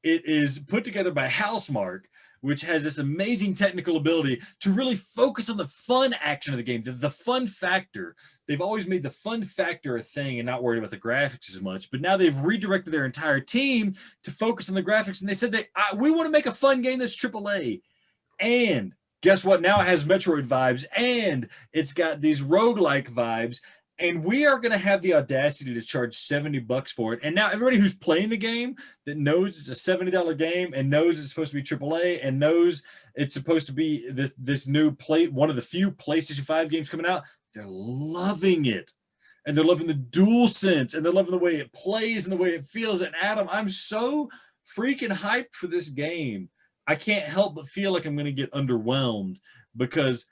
It is put together by Housemarque, which has this amazing technical ability to really focus on the fun action of the game, the fun factor. They've always made the fun factor a thing and not worried about the graphics as much. But now they've redirected their entire team to focus on the graphics. And they said we want to make a fun game that's AAA. And guess what? Now it has Metroid vibes, and it's got these roguelike vibes. And we are going to have the audacity to charge $70 for it. And now everybody who's playing the game that knows it's a $70 game and knows it's supposed to be AAA and knows it's supposed to be this new one of the few PlayStation 5 games coming out, they're loving it. And they're loving the DualSense, and they're loving the way it plays and the way it feels. And Adam, I'm so freaking hyped for this game. I can't help but feel like I'm going to get underwhelmed, because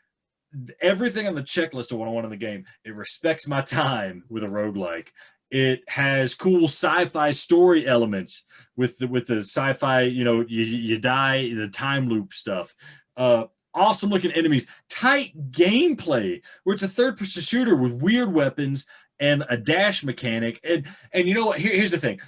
everything on the checklist of what I want in the game, it respects my time with a roguelike. It has cool sci-fi story elements with the sci-fi, you die, the time loop stuff. awesome looking enemies, tight gameplay, where it's a third-person shooter with weird weapons and a dash mechanic. And you know what? Here's the thing.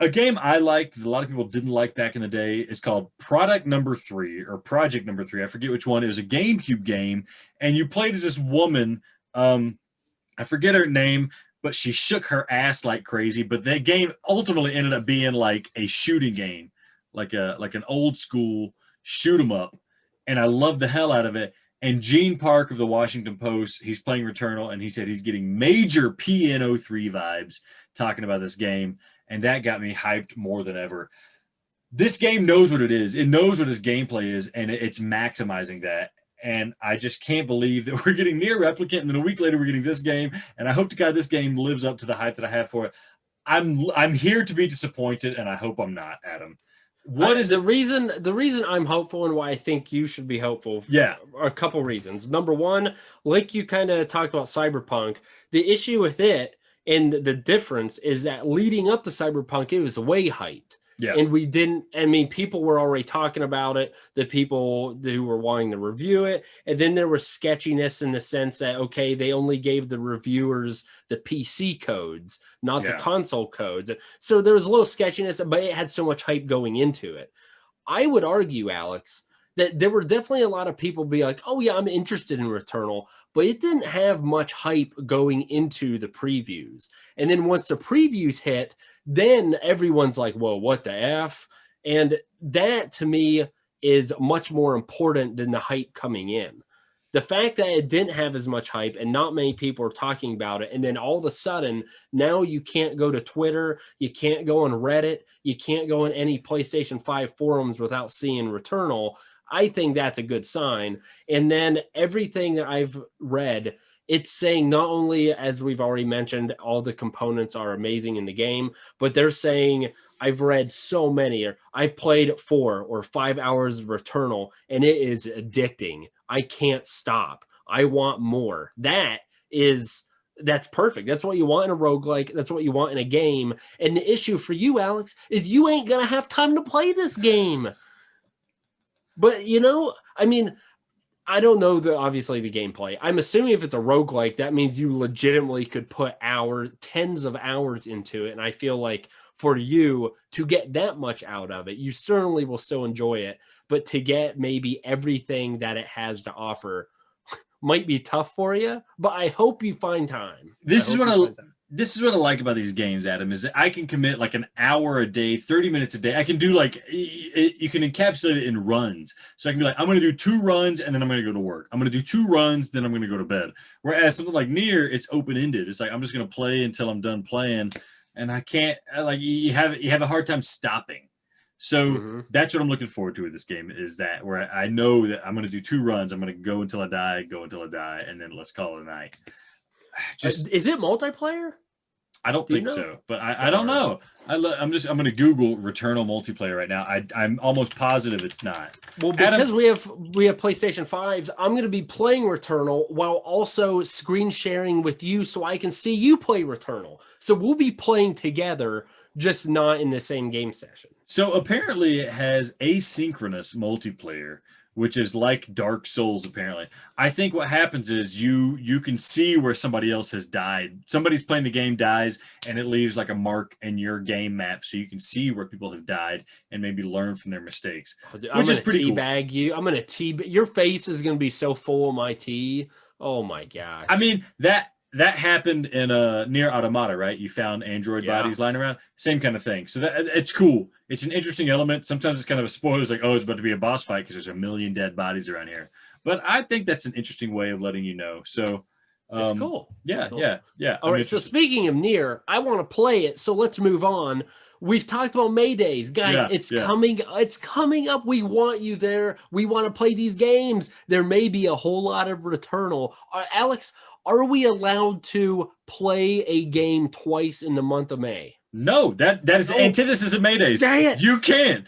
A game I liked that a lot of people didn't like back in the day is called Project Number 3. I forget which one. It was a GameCube game, and you played as this woman. I forget her name, but she shook her ass like crazy. But that game ultimately ended up being like a shooting game, like an old school shoot 'em up, and I loved the hell out of it. And Gene Park of the Washington Post, he's playing Returnal, and he said he's getting major PNO3 vibes talking about this game, and that got me hyped more than ever. This game knows what it is. It knows what its gameplay is, and it's maximizing that. And I just can't believe that we're getting Nier Replicant, and then a week later we're getting this game. And I hope to God this game lives up to the hype that I have for it. I'm here to be disappointed, and I hope I'm not, Adam. What is the reason I'm hopeful and why I think you should be hopeful? Yeah, are a couple reasons. Number one, like you kind of talked about Cyberpunk, the issue with it and the difference is that leading up to Cyberpunk, it was way hyped. Yeah. And we didn't, I mean, people were already talking about it, the people who were wanting to review it. And then there was sketchiness in the sense that, okay, they only gave the reviewers the PC codes, not the console codes. So there was a little sketchiness, but it had so much hype going into it. I would argue, Alex, that there were definitely a lot of people be like, oh yeah, I'm interested in Returnal, but it didn't have much hype going into the previews. And then once the previews hit, then everyone's like, whoa, what the F? And that to me is much more important than the hype coming in. The fact that it didn't have as much hype and not many people are talking about it, and then all of a sudden, now you can't go to Twitter, you can't go on Reddit, you can't go on any PlayStation 5 forums without seeing Returnal, I think that's a good sign. And then everything that I've read, it's saying not only, as we've already mentioned, all the components are amazing in the game, but they're saying, I've read so many, or I've played 4 or 5 hours of Returnal, and it is addicting. I can't stop. I want more. That's perfect. That's what you want in a roguelike. That's what you want in a game. And the issue for you, Alex, is you ain't going to have time to play this game. But, you know, I mean, I don't know obviously the gameplay. I'm assuming if it's a roguelike, that means you legitimately could put tens of hours into it. And I feel like for you to get that much out of it, you certainly will still enjoy it. But to get maybe everything that it has to offer might be tough for you. But I hope you find time. This is what I like about these games, Adam, is that I can commit like an hour a day, 30 minutes a day. I can do like, you can encapsulate it in runs. So I can be like, I'm going to do 2 runs and then I'm going to go to work. I'm going to do 2 runs, then I'm going to go to bed. Whereas something like Nier, it's open-ended. It's like, I'm just going to play until I'm done playing. And I can't, like, you have a hard time stopping. So that's what I'm looking forward to with this game, is that where I know that I'm going to do 2 runs. I'm going to go until I die, and then let's call it a night. Is it multiplayer? I don't think so, but I don't know. I'm going to Google Returnal multiplayer right now. I'm almost positive it's not. Well, because we have PlayStation 5s, I'm going to be playing Returnal while also screen sharing with you so I can see you play Returnal. So we'll be playing together, just not in the same game session. So apparently it has asynchronous multiplayer, which is like Dark Souls, apparently. I think what happens is you can see where somebody else has died. Somebody's playing the game, dies, and it leaves like a mark in your game map, so you can see where people have died and maybe learn from their mistakes, which is pretty cool. Teabag you. I'm going to your face is going to be so full of my tea. Oh my gosh. I mean, that happened in Nier Automata, right? You found android bodies lying around. Same kind of thing. So it's cool. It's an interesting element. Sometimes it's kind of a spoiler. It's like, oh, it's about to be a boss fight because there's a million dead bodies around here. But I think that's an interesting way of letting you know. So it's cool. Yeah, cool. yeah. All right, so speaking of Nier, I want to play it. So let's move on. We've talked about Maydays. Guys, it's coming up. We want you there. We want to play these games. There may be a whole lot of Returnal. Alex, are we allowed to play a game twice in the month of May? No, that is antithesis of Maydays. Dang it. You can't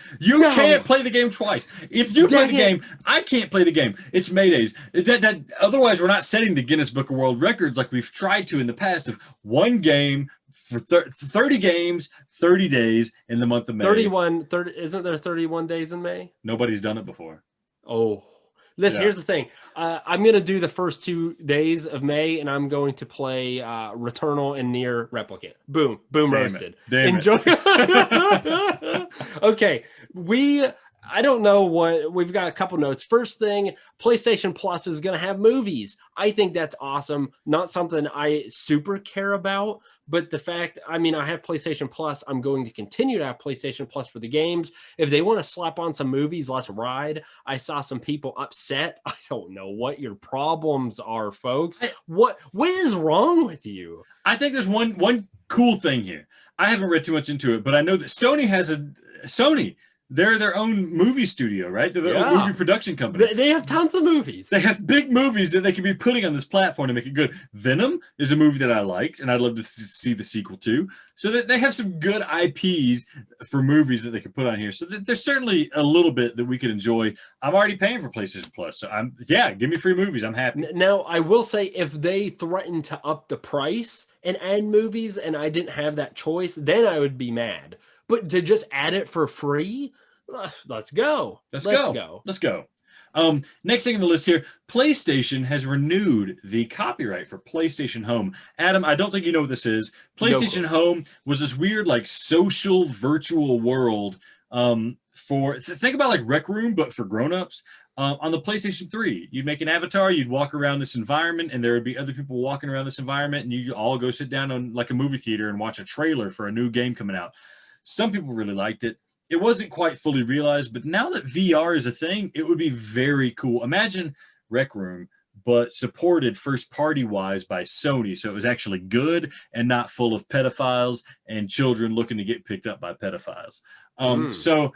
play the game twice. If you play the game, I can't play the game. It's Maydays. That otherwise we're not setting the Guinness Book of World Records like we've tried to in the past of one game for 30 games, 30 days in the month of May. 30, isn't there 31 days in May? Nobody's done it before. Oh, Listen, Yeah. here's the thing. I'm going to do the first 2 days of May, and I'm going to play Returnal and Nier Replicant. Boom. Boom Damn it. roasted. Damn Enjoy. it. Okay. I don't know what, we've got a couple notes. First thing, PlayStation Plus is going to have movies. I think that's awesome. Not something I super care about, but the fact, I mean, I have PlayStation Plus. I'm going to continue to have PlayStation Plus for the games. If they want to slap on some movies, let's ride. I saw some people upset. I don't know what your problems are, folks. What is wrong with you? I think there's one cool thing here. I haven't read too much into it, but I know that Sony has Sony. They're their own movie studio, right? They're their own movie production company. They have tons of movies. They have big movies that they could be putting on this platform to make it good. Venom is a movie that I liked, and I'd love to see the sequel too. So that they have some good IPs for movies that they could put on here. So there's certainly a little bit that we could enjoy. I'm already paying for PlayStation Plus, so give me free movies. I'm happy. Now, I will say, if they threatened to up the price and add movies, and I didn't have that choice, then I would be mad. But to just add it for free, let's go. Let's go. Next thing on the list here, PlayStation has renewed the copyright for PlayStation Home. Adam, I don't think you know what this is. PlayStation Home was this weird, like, social virtual world think about like Rec Room, but for grown-ups. On the PlayStation 3, you'd make an avatar, you'd walk around this environment, and there would be other people walking around this environment, and you all go sit down on like a movie theater and watch a trailer for a new game coming out. Some people really liked it. It wasn't quite fully realized, but now that VR is a thing, it would be very cool. Imagine Rec Room, but supported first-party wise by Sony, so it was actually good and not full of pedophiles and children looking to get picked up by pedophiles. So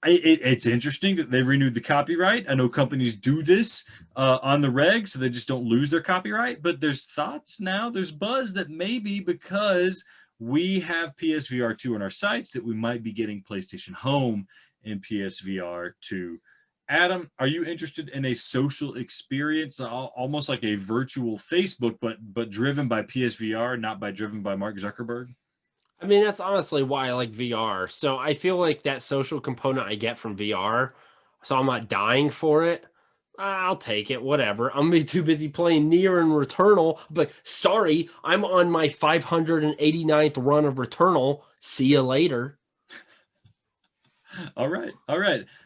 it's interesting that they've renewed the copyright. I know companies do this on the reg, so they just don't lose their copyright, but there's thoughts now, there's buzz that maybe because we have PSVR 2 on our sites that we might be getting PlayStation Home in PSVR 2. Adam, are you interested in a social experience, almost like a virtual Facebook, but driven by PSVR, not driven by Mark Zuckerberg? I mean, that's honestly why I like VR. So I feel like that social component I get from VR, so I'm not dying for it. I'll take it, whatever. I'm gonna be too busy playing Nier and Returnal. But sorry, I'm on my 589th run of Returnal. See you later. All right.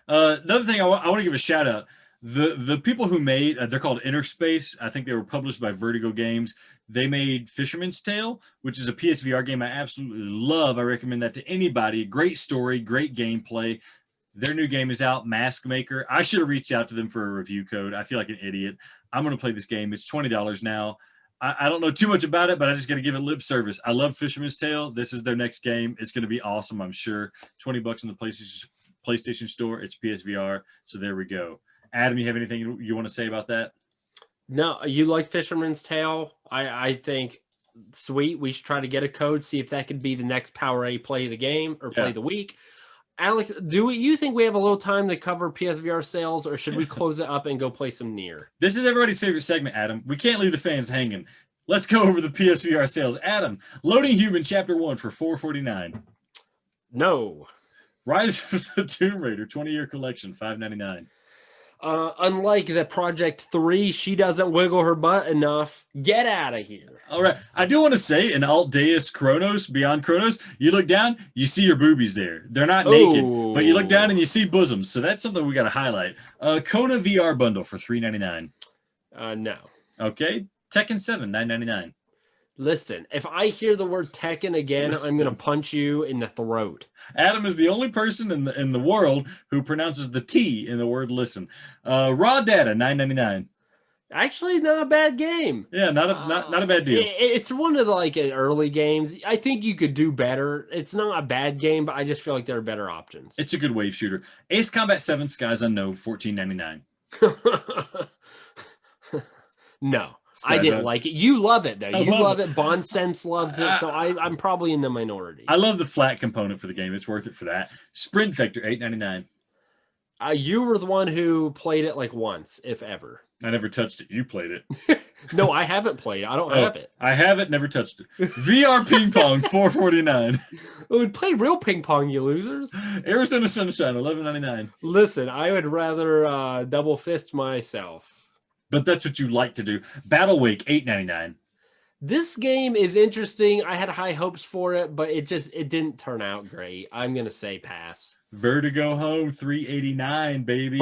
Another thing I want to give a shout out. The people who made, they're called Interspace. I think they were published by Vertigo Games. They made Fisherman's Tale, which is a PSVR game I absolutely love. I recommend that to anybody. Great story, great gameplay. Their new game is out, Mask Maker. I should have reached out to them for a review code. I feel like an idiot. I'm going to play this game. It's $20 now. I don't know too much about it, but I just got to give it lip service. I love Fisherman's Tale. This is their next game. It's going to be awesome, I'm sure. $20 in the PlayStation Store. It's PSVR. So there we go. Adam, you have anything you want to say about that? No, you like Fisherman's Tale? I think sweet. We should try to get a code, see if that could be the next Powerade play of the game or play of the week. Alex, do you think we have a little time to cover PSVR sales, or should we close it up and go play some Nier? This is everybody's favorite segment, Adam. We can't leave the fans hanging. Let's go over the PSVR sales. Adam, Loading Human Chapter 1 for $449. No. Rise of the Tomb Raider 20-year collection, $599. Unlike the Project 3, she doesn't wiggle her butt enough. Get out of here. All right. I do want to say in Altdeus Chronos, Beyond Chronos, you look down, you see your boobies there. They're not naked, but you look down and you see bosoms. So that's something we got to highlight. Kona VR bundle for $399. No. Okay. Tekken 7, $999. Listen, if I hear the word Tekken again, I'm going to punch you in the throat. Adam is the only person in the world who pronounces the T in the word listen. Raw Data, $999. Actually, not a bad game. Yeah, not a bad deal. It's one of the early games. I think you could do better. It's not a bad game, but I just feel like there are better options. It's a good wave shooter. Ace Combat 7, Skies Unknown, $14.99. No. I didn't like it. You love it, though. You love it. Bond Sense loves it, so I'm probably in the minority. I love the flat component for the game. It's worth it for that. Sprint Vector, $8.99. You were the one who played it once, if ever. I never touched it. You played it. No, I haven't played. I don't have it. I have it. Never touched it. VR ping pong, $4.49. We would play real ping pong, you losers. Arizona Sunshine, $11.99. Listen, I would rather double fist myself. But that's what you like to do. Battle Wake, $8.99. This game is interesting. I had high hopes for it, but it didn't turn out great. I'm gonna say pass. Vertigo Home, $3.89, baby.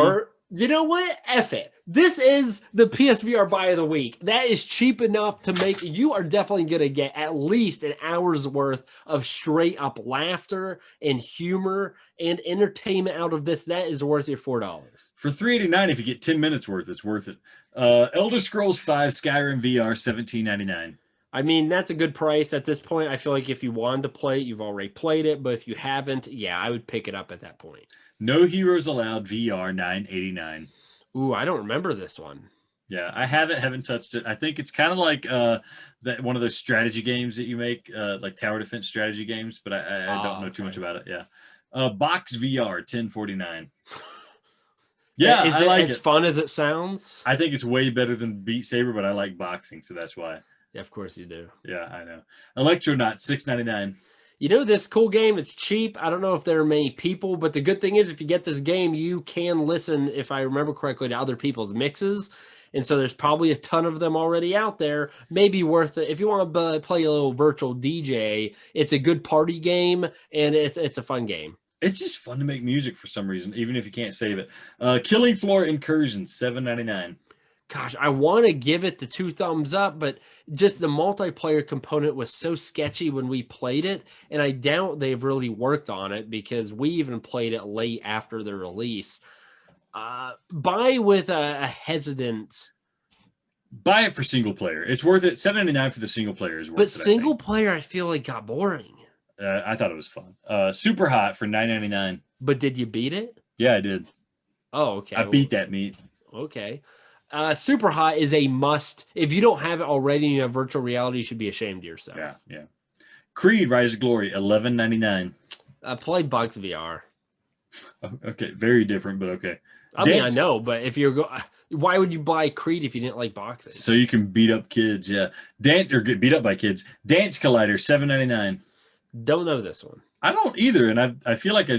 You know what? F it. This is the PSVR buy of the week. That is cheap enough to make you are definitely going to get at least an hour's worth of straight up laughter and humor and entertainment out of this. That is worth your $4. For $3.89, if you get 10 minutes worth, it's worth it. Elder Scrolls 5 Skyrim VR, $17.99. I mean, that's a good price at this point. I feel like if you wanted to play it, you've already played it. But if you haven't, yeah, I would pick it up at that point. No Heroes Allowed VR, $9.89. Ooh, I don't remember this one. Yeah, I haven't touched it. I think it's kind of like that one of those strategy games that you make, like tower defense strategy games, but I don't know too much about it. Yeah. Box VR, $10.49. Yeah, is it as fun as it sounds? I think it's way better than Beat Saber, but I like boxing, so that's why. Yeah, of course you do. Yeah, I know. Electronaut, $6.99. You know, this cool game, it's cheap. I don't know if there are many people, but the good thing is if you get this game, you can listen, if I remember correctly, to other people's mixes. And so there's probably a ton of them already out there. Maybe worth it. If you want to play a little virtual DJ, it's a good party game, and it's a fun game. It's just fun to make music for some reason, even if you can't save it. Killing Floor Incursion, $7.99. Gosh, I want to give it the 2 thumbs up, but just the multiplayer component was so sketchy when we played it, and I doubt they've really worked on it because we even played it late after the release. Buy with a hesitant. Buy it for single player. It's worth it. $7.99 for the single player is worth it. But single player, I feel like got boring. I thought it was fun. Super Hot for $9.99. But did you beat it? Yeah, I did. Oh, okay. I beat that meat. Okay. Super Hot is a must. If you don't have it already and you have virtual reality, you should be ashamed of yourself. Yeah. Creed Rise of Glory, $11.99. Play Bugs VR. Okay, very different, but okay. I mean, I know, but if you're why would you buy Creed if you didn't like boxing? So you can beat up kids, yeah. Dance or get beat up by kids. Dance Collider, $7.99. Don't know this one. I don't either, and I feel like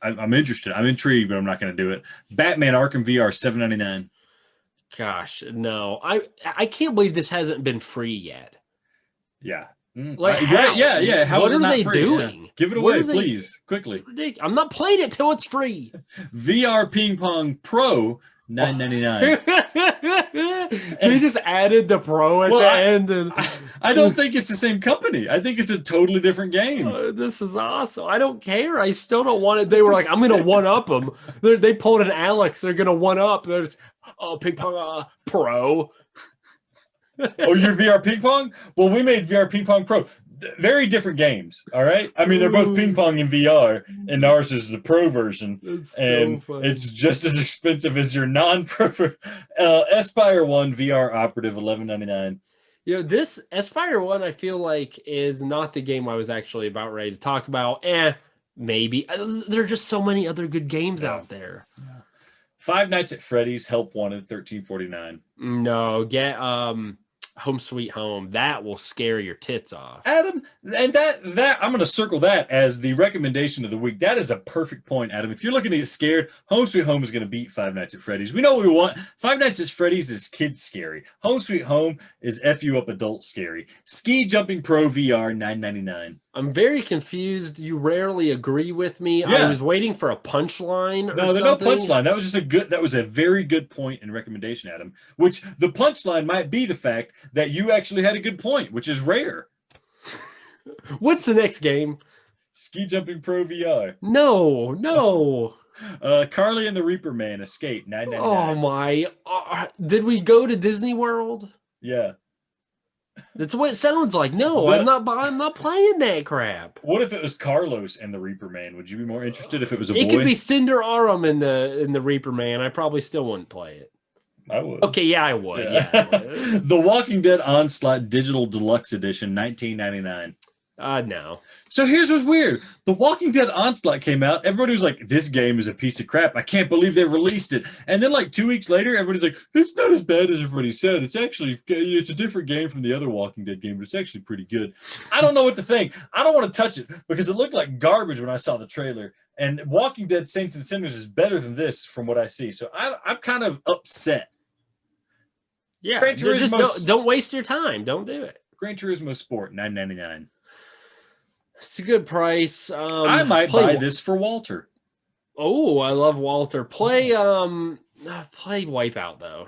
I'm interested. I'm intrigued, but I'm not going to do it. Batman Arkham VR, $7.99. Gosh, no. I can't believe this hasn't been free yet. Yeah. Like, yeah. How what is it are not they free? doing? Yeah. Give it away, please, quickly. I'm not playing it till it's free. VR Ping Pong Pro, $9.99. They just added the Pro at the end, and I don't think it's the same company. I think it's a totally different game. This is awesome. I don't care. I still don't want it. They were like, I'm gonna one up them. They pulled an Alex. They're gonna one up. There's Ping Pong Pro. Oh, your VR Ping Pong? Well, we made VR Ping Pong Pro. Very different games, all right? I mean, they're both ping pong in VR, and ours is the pro version. And it's just as expensive as your non-pro. Aspire 1 VR Operative, $11.99. You know, this Aspire 1, I feel like, is not the game I was actually about ready to talk about. Maybe. There are just so many other good games out there. Yeah. Five Nights at Freddy's Help Wanted, $13.49. No, get Home Sweet Home. That will scare your tits off. Adam, and that I'm going to circle that as the recommendation of the week. That is a perfect point, Adam. If you're looking to get scared, Home Sweet Home is going to beat Five Nights at Freddy's. We know what we want. Five Nights at Freddy's is kids scary. Home Sweet Home is F you up adult scary. Ski Jumping Pro VR, $9.99. I'm very confused. You rarely agree with me. Yeah. I was waiting for a punchline. No, there's no punchline. That was just that was a very good point and recommendation, Adam. Which the punchline might be the fact that you actually had a good point, which is rare. What's the next game? Ski Jumping Pro VR. No. Carly and the Reaper Man Escape, $9.99. Oh my! Did we go to Disney World? Yeah. That's what it sounds like. No, I'm not playing that crap. What if it was Carlos and the Reaper Man? Would you be more interested if it was a boy? It could be Cinder Arum in the Reaper Man. I probably still wouldn't play it. I would. Okay, yeah, I would. Yeah. The Walking Dead Onslaught Digital Deluxe Edition, $19.99. No. So here's what's weird. The Walking Dead Onslaught came out. Everybody was like, this game is a piece of crap. I can't believe they released it. And then like 2 weeks later, everybody's like, it's not as bad as everybody said. It's a different game from the other Walking Dead game, but it's actually pretty good. I don't know what to think. I don't want to touch it because it looked like garbage when I saw the trailer. And Walking Dead Saints and Sinners is better than this from what I see. So I'm kind of upset. Yeah, just don't waste your time. Don't do it. Gran Turismo Sport, $9.99. It's a good price. I might buy this for Walter. Oh, I love Walter. Play Wipeout though.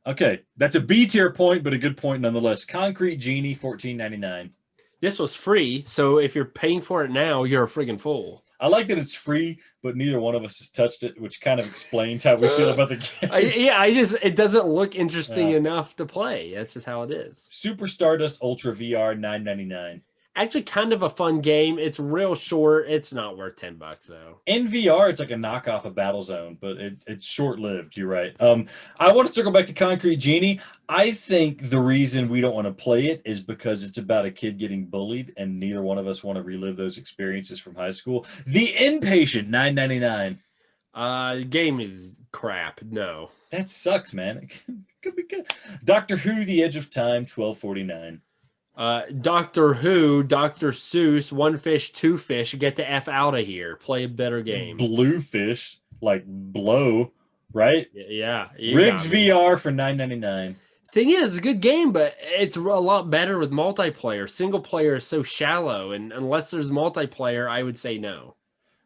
Okay, that's a B tier point, but a good point nonetheless. Concrete Genie, $14.99. This was free, so if you're paying for it now, you're a friggin' fool. I like that it's free, but neither one of us has touched it, which kind of explains how we feel about the game. It doesn't look interesting enough to play. That's just how it is. Super Stardust Ultra VR, $9.99. Actually, kind of a fun game. It's real short. It's not worth $10 though. In VR, it's like a knockoff of Battlezone, but it's short-lived. You're right. I want to circle back to Concrete Genie. I think the reason we don't want to play it is because it's about a kid getting bullied, and neither one of us want to relive those experiences from high school. The Inpatient, $9.99. The game is crap. No. That sucks, man. It could be good. Doctor Who: The Edge of Time, $12.49. Doctor Who, Dr. Seuss, One Fish, Two Fish, get the F out of here. Play a better game. Bluefish, like blow, right? Yeah. Riggs VR for $9.99. Thing is, it's a good game, but it's a lot better with multiplayer. Single player is so shallow, and unless there's multiplayer, I would say no.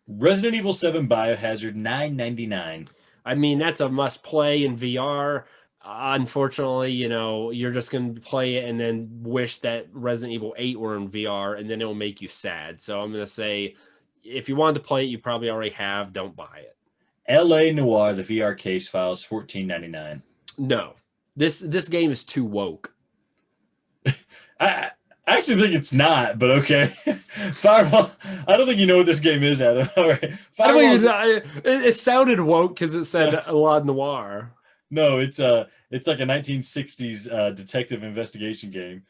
Resident Evil 7 Biohazard, $9.99. I mean, that's a must play in VR. Unfortunately, you're just going to play it and then wish that Resident Evil 8 were in VR, and then it will make you sad. So I'm going to say, if you wanted to play it, you probably already have. Don't buy it. LA Noire, the VR case files, $14.99. No. This game is too woke. I actually think it's not, but okay. Firewall. I don't think you know what this game is, Adam. All right. It sounded woke because it said La Noire. No, it's like a 1960s detective investigation game.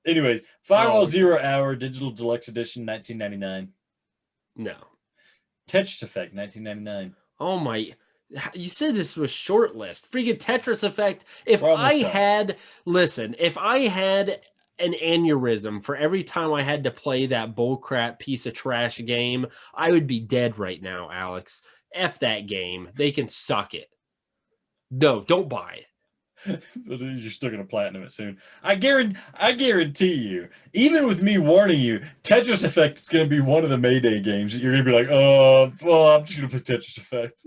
Anyways, Firewall 0 Hour Digital Deluxe Edition, $19.99. No. Tetris Effect, $19.99. Oh my! You said this was short list. Freaking Tetris Effect. If I had an aneurysm for every time I had to play that bullcrap piece of trash game, I would be dead right now, Alex. F that game. They can suck it. No, don't buy it. But you're still going to platinum it soon. I guarantee you, even with me warning you, Tetris Effect is going to be one of the Mayday games that you're going to be like, well, I'm just going to play Tetris Effect.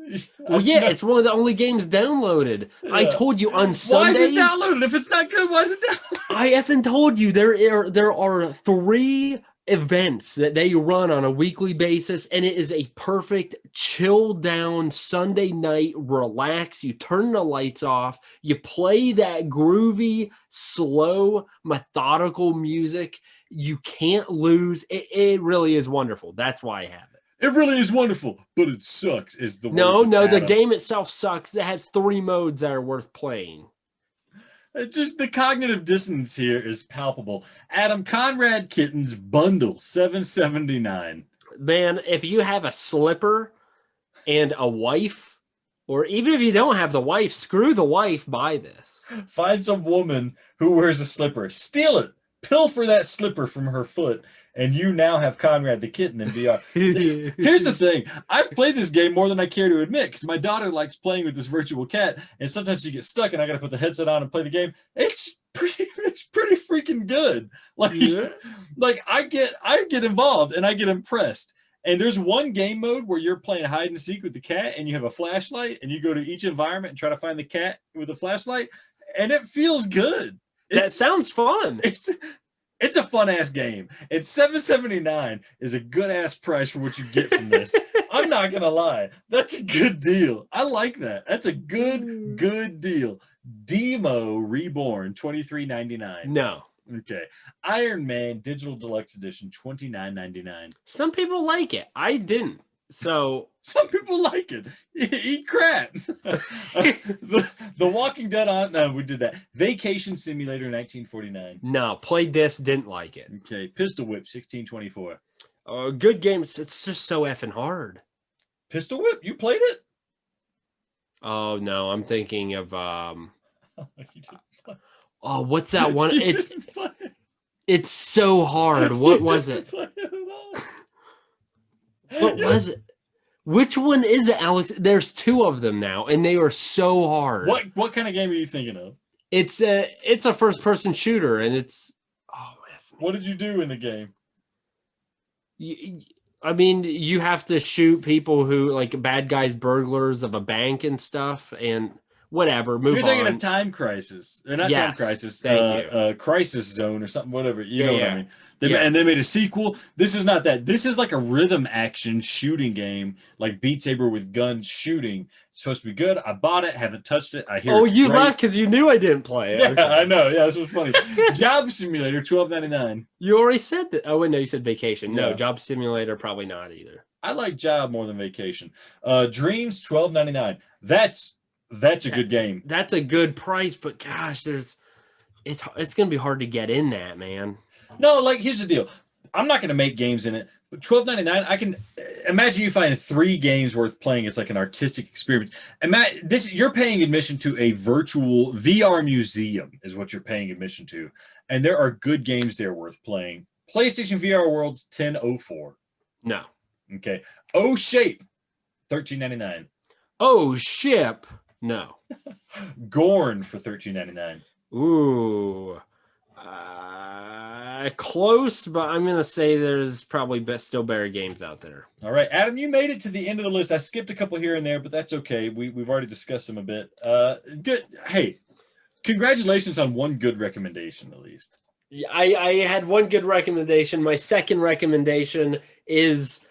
Well, it's one of the only games downloaded. Yeah. I told you on Sundays. Why is it downloaded? If it's not good, why is it downloaded? I effing told you there are 3 events that they run on a weekly basis, and it is a perfect chill down Sunday night, relax, you turn the lights off, you play that groovy, slow, methodical music. You can't lose. It really is wonderful. That's why I have it. It really is wonderful, but it sucks is the No, the game itself sucks. It has 3 modes that are worth playing. Just the cognitive dissonance here is palpable. Adam, Conrad Kittens bundle, $7.79. Man, if you have a slipper and a wife, or even if you don't have the wife, screw the wife, buy this. Find some woman who wears a slipper, steal it, pilfer that slipper from her foot, and you now have Conrad the Kitten in VR. Here's the thing. I've played this game more than I care to admit because my daughter likes playing with this virtual cat, and sometimes she gets stuck and I got to put the headset on and play the game. It's pretty freaking good. Like I get involved and I get impressed. And there's one game mode where you're playing hide and seek with the cat and you have a flashlight and you go to each environment and try to find the cat with a flashlight, and it feels good. That sounds fun. It's a fun-ass game. And $7.79 is a good-ass price for what you get from this. I'm not going to lie. That's a good deal. I like that. That's a good deal. Demo Reborn, $23.99. No. Okay. Iron Man Digital Deluxe Edition, $29.99. Some people like it. I didn't. So some people like it. Eat crap. the Walking Dead on. No, we did that. Vacation Simulator 1949. no, played this, didn't like it. Okay, Pistol Whip 1624. Good games. It's just so effing hard. Pistol Whip, you played it? Oh no, I'm thinking of You didn't play oh, what's that one? You didn't play it. It's so hard. What You was didn't it? play it at all. What was it? Which one is it, Alex? There's two of them now, and they are so hard. What kind of game are you thinking of? It's a first person shooter, and it's What did you do in the game? I mean, you have to shoot people who like bad guys, burglars of a bank and stuff, and whatever. Move You're thinking on. of Time Crisis, or not Yes, Time Crisis? thank you. Crisis Zone or something, whatever. You know what I mean? Yeah. And they made a sequel. This is not that. This is like a rhythm action shooting game, like Beat Saber with guns shooting. It's supposed to be good. I bought it, haven't touched it. I hear. Oh, it's you great. laughed because you knew I didn't play it. Yeah, Okay. I know. Yeah, this was funny. Job Simulator $12.99. You already said that. Oh wait, no, you said Vacation. No, Yeah. Job Simulator probably not either. I like Job more than Vacation. Dreams $12.99. That's a good game. That's a good price, but gosh, it's gonna be hard to get in that, man. No, like here's the deal. I'm not going to make games in it, but $12.99. I can imagine you find 3 games worth playing. It's like an artistic experience. You're paying admission to a virtual VR museum, is what you're paying admission to, and there are good games there worth playing. PlayStation VR Worlds 1004. No. Okay. Oh Shape $13.99. Oh, ship. No. Gorn for $13.99. Ooh. Close, but I'm gonna say there's probably still better games out there. All right, Adam, you made it to the end of the list. I skipped a couple here and there, but that's okay. We've already discussed them a bit. Good. Hey, congratulations on one good recommendation at least. I had one good recommendation. My second recommendation is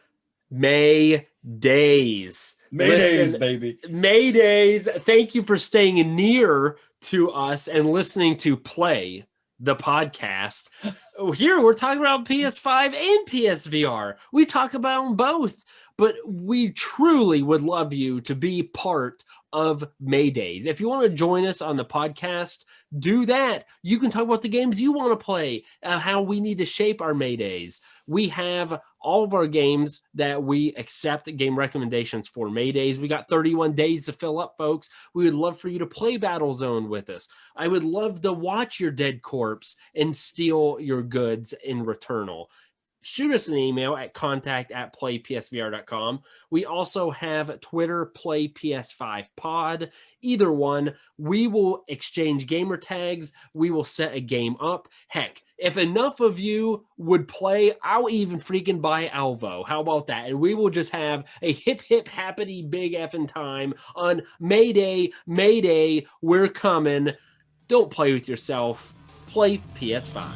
May Days. Maydays, baby. Maydays. Thank you for staying near to us and listening to Play the podcast. Here we're talking about PS5 and PSVR. We talk about them both, but we truly would love you to be part of Maydays. If you want to join us on the podcast, do that. You can talk about the games you want to play, how we need to shape our Maydays. We have all of our games that we accept game recommendations for Maydays. We got 31 days to fill up, folks. We would love for you to play Battlezone with us. I would love to watch your dead corpse and steal your goods in Returnal. Shoot us an email at contact@playpsvr.com. We also have Twitter, PlayPS5Pod. Either one, we will exchange gamer tags. We will set a game up. Heck, if enough of you would play, I'll even freaking buy Alvo. How about that? And we will just have a hip, hip, happy, big effing time on Mayday. Mayday, we're coming. Don't play with yourself. Play PS5.